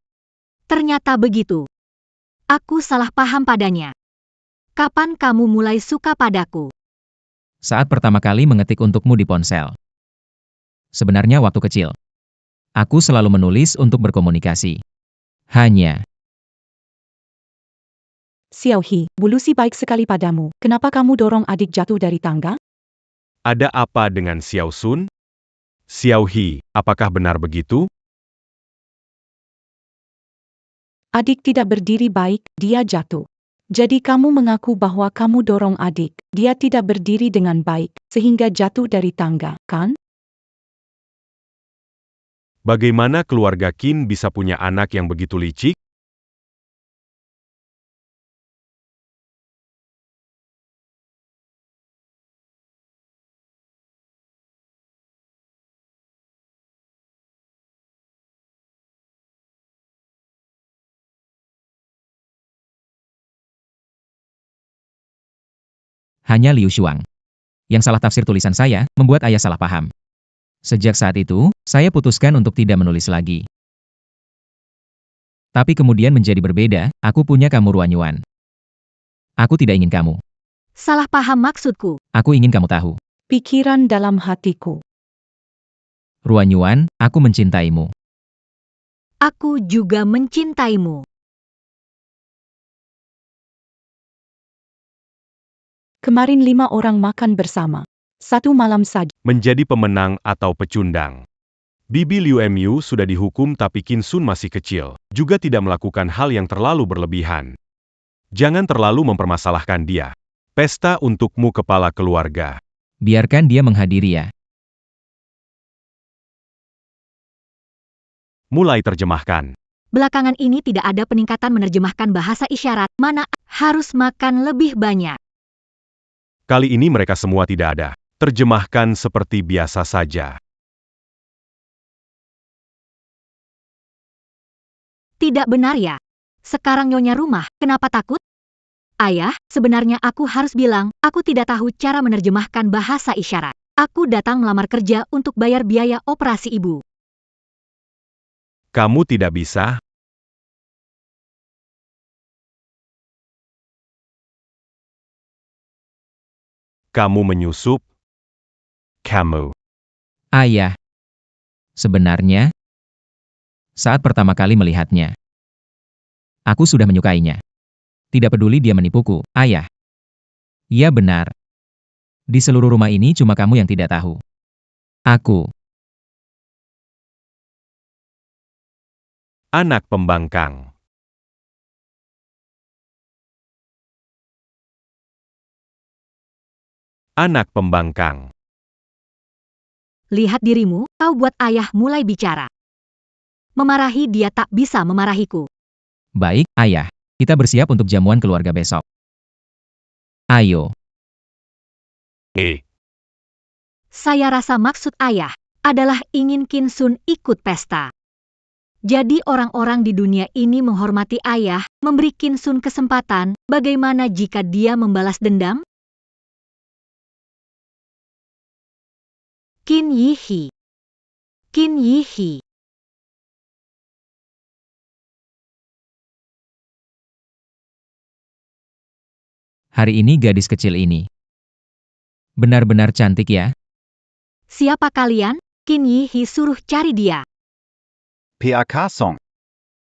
Ternyata begitu. Aku salah paham padanya. Kapan kamu mulai suka padaku? Saat pertama kali mengetik untukmu di ponsel. Sebenarnya waktu kecil, aku selalu menulis untuk berkomunikasi. Hanya, Xiaohi, Bu Lucy baik sekali padamu. Kenapa kamu dorong adik jatuh dari tangga? Ada apa dengan Xiao Sun? Xiaohi, apakah benar begitu? Adik tidak berdiri baik, dia jatuh. Jadi kamu mengaku bahwa kamu dorong adik, dia tidak berdiri dengan baik, sehingga jatuh dari tangga, kan? Bagaimana keluarga Qin bisa punya anak yang begitu licik? hanya Liu Shuang. Yang salah tafsir tulisan saya, membuat ayah salah paham. Sejak saat itu, saya putuskan untuk tidak menulis lagi. Tapi kemudian menjadi berbeda, aku punya kamu Ruanyuan. Aku tidak ingin kamu. Salah paham maksudku. Aku ingin kamu tahu. Pikiran dalam hatiku. Ruanyuan, aku mencintaimu. Aku juga mencintaimu. Kemarin 5 orang makan bersama. 1 malam saja. Menjadi pemenang atau pecundang. Bibi Liu Mu sudah dihukum tapi Qin Sun masih kecil, juga tidak melakukan hal yang terlalu berlebihan. Jangan terlalu mempermasalahkan dia. Pesta untukmu kepala keluarga. Biarkan dia menghadiri ya. Mulai terjemahkan. Belakangan ini tidak ada peningkatan menerjemahkan bahasa isyarat, mana harus makan lebih banyak. Kali ini mereka semua tidak ada. Terjemahkan seperti biasa saja. Tidak benar ya? Sekarang nyonya rumah, kenapa takut? Ayah, sebenarnya aku harus bilang, aku tidak tahu cara menerjemahkan bahasa isyarat. Aku datang melamar kerja untuk bayar biaya operasi ibu. Kamu tidak bisa. Kamu menyusup. Kamu. Ayah. Sebenarnya, saat pertama kali melihatnya, aku sudah menyukainya. Tidak peduli dia menipuku, ayah. Iya benar. Di seluruh rumah ini cuma kamu yang tidak tahu. Aku. Anak pembangkang. Anak pembangkang. Lihat dirimu, kau buat ayah mulai bicara. Memarahi dia tak bisa memarahiku. Baik, ayah. Kita bersiap untuk jamuan keluarga besok. Ayo. Saya rasa maksud ayah adalah ingin Qin Sun ikut pesta. Jadi orang-orang di dunia ini menghormati ayah, memberi Qin Sun kesempatan, bagaimana jika dia membalas dendam? Qin Yihi. Qin Yihi. Hari ini gadis kecil ini benar-benar cantik ya. Siapa kalian? Qin Yihi suruh cari dia. PAK Song.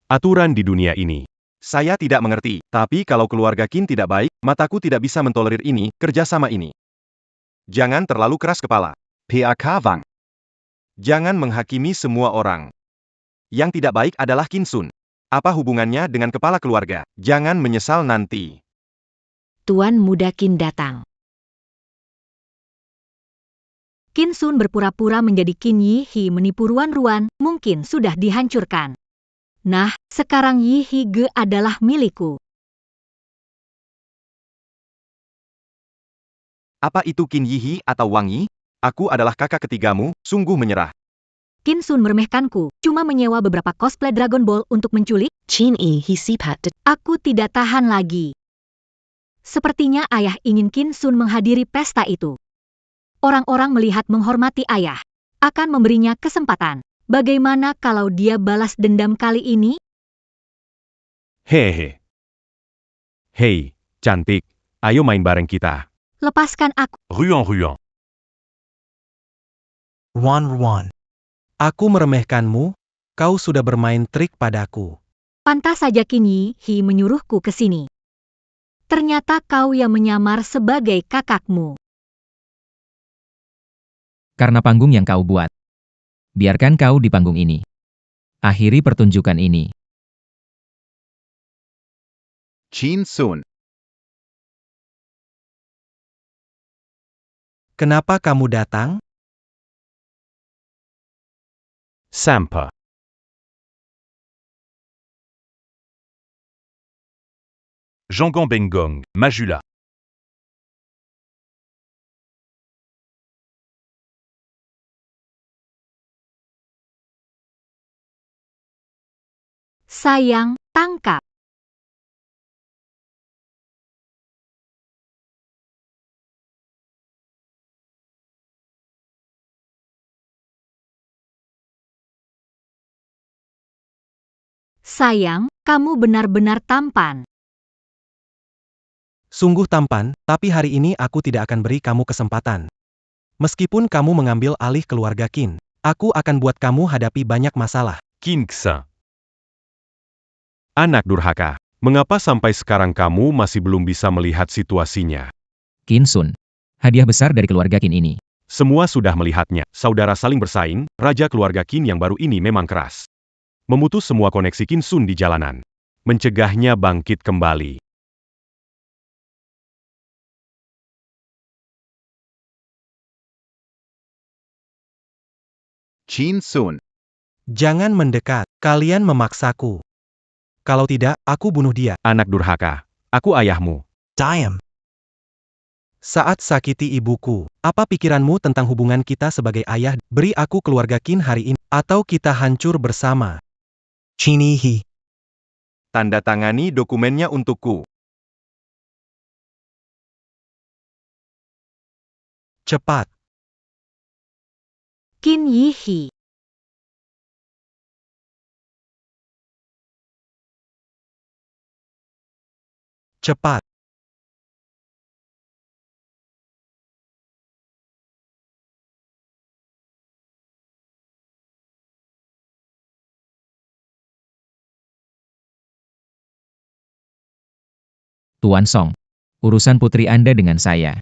Aturan di dunia ini. Saya tidak mengerti, tapi kalau keluarga Qin tidak baik, mataku tidak bisa mentolerir ini, kerjasama ini. Jangan terlalu keras kepala. PAK Wang. Jangan menghakimi semua orang. Yang tidak baik adalah Qin Sun. Apa hubungannya dengan kepala keluarga? Jangan menyesal nanti. Tuan Muda Qin datang. Qin Sun berpura-pura menjadi Qin Yi He menipu Ruan-Ruan, mungkin sudah dihancurkan. Nah, sekarang Yi He Ge adalah milikku. Apa itu Qin Yi He atau Wang Yi? Aku adalah kakak ketigamu, sungguh menyerah. Qin Sun meremehkanku, cuma menyewa beberapa cosplay Dragon Ball untuk menculik. Qin Yi He sipat de Aku tidak tahan lagi. Sepertinya ayah ingin Qin Sun menghadiri pesta itu. Orang-orang melihat menghormati ayah, akan memberinya kesempatan. Bagaimana kalau dia balas dendam kali ini? Hehe. Hei, cantik. Ayo main bareng kita. Lepaskan aku. Ruan. Ruan. Aku meremehkanmu, kau sudah bermain trik padaku. Pantas saja Qin Yi He menyuruhku ke sini. Ternyata kau yang menyamar sebagai kakakmu. Karena panggung yang kau buat. Biarkan kau di panggung ini. Akhiri pertunjukan ini. Qin Sun. Kenapa kamu datang? Sympa. Jangan Bengong, Majula. Sayang, tangkap. Sayang, kamu benar-benar tampan. Sungguh tampan, tapi hari ini aku tidak akan beri kamu kesempatan. Meskipun kamu mengambil alih keluarga Qin, aku akan buat kamu hadapi banyak masalah. Qin Xa. Anak durhaka, mengapa sampai sekarang kamu masih belum bisa melihat situasinya? Qin Sun. Hadiah besar dari keluarga Qin ini. Semua sudah melihatnya. Saudara saling bersaing, raja keluarga Qin yang baru ini memang keras. Memutus semua koneksi Qin Sun di jalanan. Mencegahnya bangkit kembali. Qin Sun. Jangan mendekat, kalian memaksaku. Kalau tidak, aku bunuh dia. Anak durhaka, aku ayahmu. Diam. Saat sakiti ibuku, apa pikiranmu tentang hubungan kita sebagai ayah? Beri aku keluarga Qin hari ini, atau kita hancur bersama. Qin Yi He. Tanda tangani dokumennya untukku. Cepat. Qin Yi He. Cepat. Tuan Song. Urusan putri Anda dengan saya.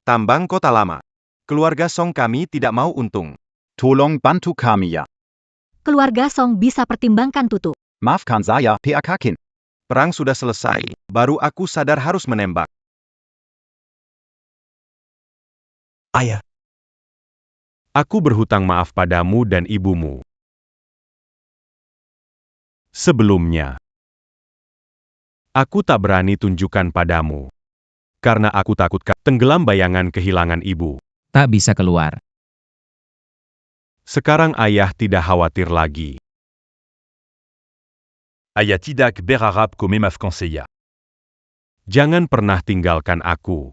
Tambang Kota Lama. Keluarga Song kami tidak mau untung. Tolong bantu kami ya. Keluarga Song bisa pertimbangkan tutup. Maafkan saya, PAK Qin. Perang sudah selesai, baru aku sadar harus menembak. Ayah. Aku berhutang maaf padamu dan ibumu. Sebelumnya, aku tak berani tunjukkan padamu. Karena aku takut tenggelam bayangan kehilangan ibu. Tak bisa keluar. Sekarang ayah tidak khawatir lagi. Ayah tidak berharap kau memaafkan saya. Jangan pernah tinggalkan aku.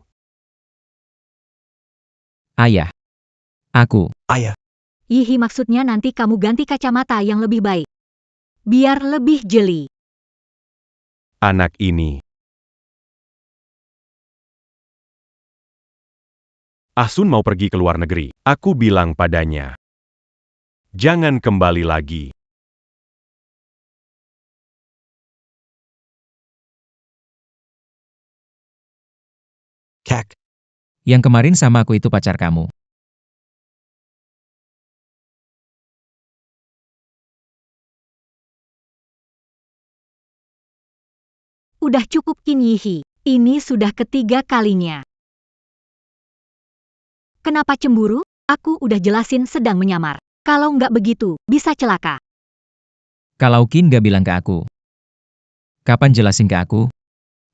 Ayah. Aku. Ayah. Yi He maksudnya nanti kamu ganti kacamata yang lebih baik. Biar lebih jeli. Anak ini. Ahsun mau pergi ke luar negeri. Aku bilang padanya. Jangan kembali lagi. Kek. Yang kemarin sama aku itu pacar kamu. Udah cukup Qin Yihi, ini sudah ketiga kalinya. Kenapa cemburu? Aku udah jelasin sedang menyamar. Kalau nggak begitu, bisa celaka. Kalau Qin gak bilang ke aku. Kapan jelasin ke aku?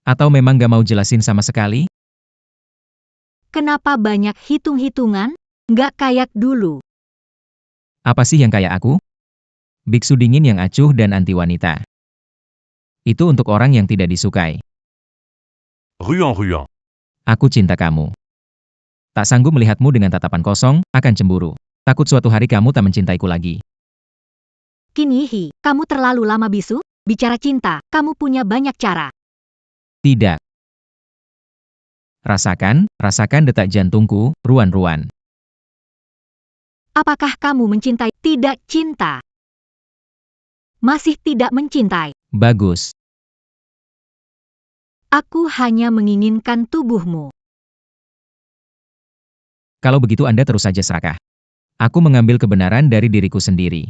Atau memang gak mau jelasin sama sekali? Kenapa banyak hitung-hitungan? Nggak kayak dulu. Apa sih yang kayak aku? Biksu dingin yang acuh dan anti wanita. Itu untuk orang yang tidak disukai. Ruan. Aku cinta kamu. Tak sanggup melihatmu dengan tatapan kosong, akan cemburu. Takut suatu hari kamu tak mencintaiku lagi. Qin Yihi, kamu terlalu lama bisu. Bicara cinta, kamu punya banyak cara. Tidak. Rasakan detak jantungku, Ruan. Apakah kamu mencintai? Tidak cinta. Masih tidak mencintai. Bagus. Aku hanya menginginkan tubuhmu. Kalau begitu Anda terus saja serakah. Aku mengambil kebenaran dari diriku sendiri.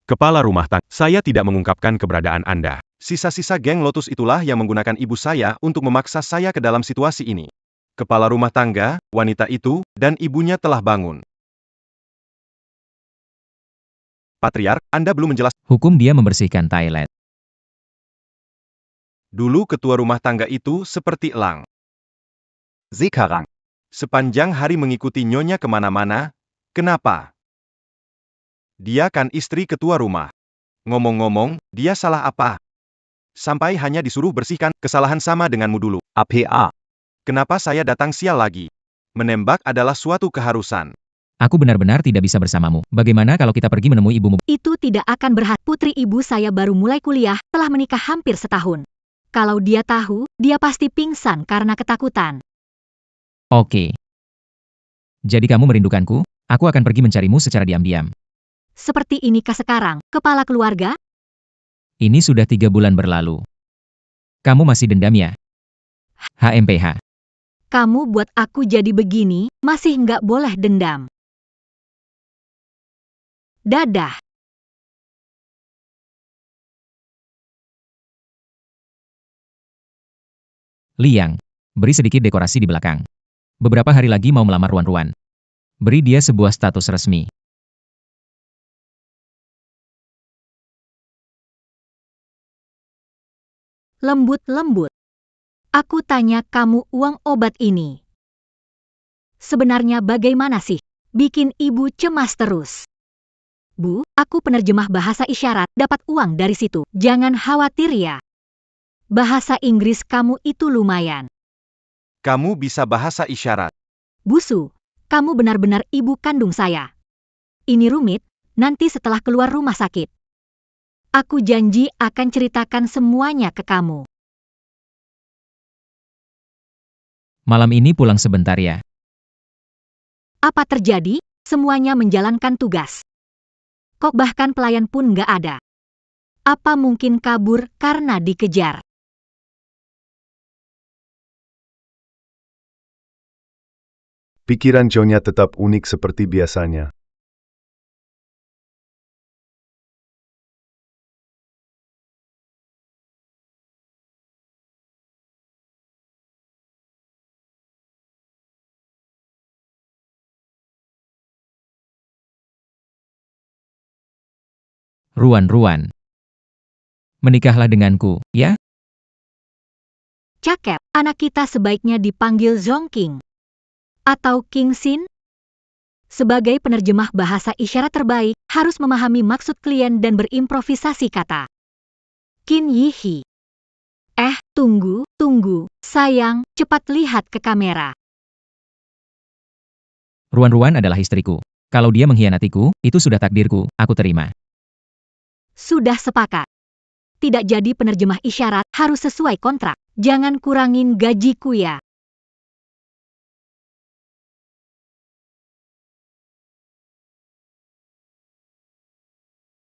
Kepala rumah tangga, saya tidak mengungkapkan keberadaan Anda. Sisa-sisa geng Lotus itulah yang menggunakan ibu saya untuk memaksa saya ke dalam situasi ini. Kepala rumah tangga, wanita itu, dan ibunya telah bangun. Patriark, Anda belum menjelaskan. Hukum dia membersihkan toilet. Dulu ketua rumah tangga itu seperti elang. Sekarang, Sepanjang hari mengikuti nyonya kemana-mana. Kenapa? Dia kan istri ketua rumah. Ngomong-ngomong, dia salah apa? Sampai hanya disuruh bersihkan, kesalahan sama denganmu dulu. APA. Kenapa saya datang sial lagi? Menembak adalah suatu keharusan. Aku benar-benar tidak bisa bersamamu. Bagaimana kalau kita pergi menemui ibumu? Itu tidak akan berhasil. Putri ibu saya baru mulai kuliah, telah menikah hampir setahun. Kalau dia tahu, dia pasti pingsan karena ketakutan. Oke. Jadi kamu merindukanku? Aku akan pergi mencarimu secara diam-diam. Seperti inikah sekarang, kepala keluarga? Ini sudah 3 bulan berlalu. Kamu masih dendam ya? HMPH. Kamu buat aku jadi begini, masih nggak boleh dendam. Dadah. Liang, beri sedikit dekorasi di belakang. Beberapa hari lagi mau melamar Ruan. Beri dia sebuah status resmi. Lembut-lembut. Aku tanya kamu uang obat ini. Sebenarnya bagaimana sih? Bikin ibu cemas terus. Bu, aku penerjemah bahasa isyarat, dapat uang dari situ. Jangan khawatir ya. Bahasa Inggris kamu itu lumayan. Kamu bisa bahasa isyarat. Busu, kamu benar-benar ibu kandung saya. Ini rumit, nanti setelah keluar rumah sakit. Aku janji akan ceritakan semuanya ke kamu. Malam ini pulang sebentar ya. Apa terjadi? Semuanya menjalankan tugas. Kok bahkan pelayan pun nggak ada. Apa mungkin kabur karena dikejar? pikiran Jonya tetap unik seperti biasanya. Ruan. Menikahlah denganku, ya? Cakep, anak kita sebaiknya dipanggil Zongking. Atau King Sin? Sebagai penerjemah bahasa isyarat terbaik, harus memahami maksud klien dan berimprovisasi kata. Qin Yihi. Tunggu, sayang, cepat lihat ke kamera. Ruan adalah istriku. Kalau dia mengkhianatiku, itu sudah takdirku, aku terima. Sudah sepakat. Tidak jadi penerjemah isyarat, harus sesuai kontrak. Jangan kurangin gajiku ya.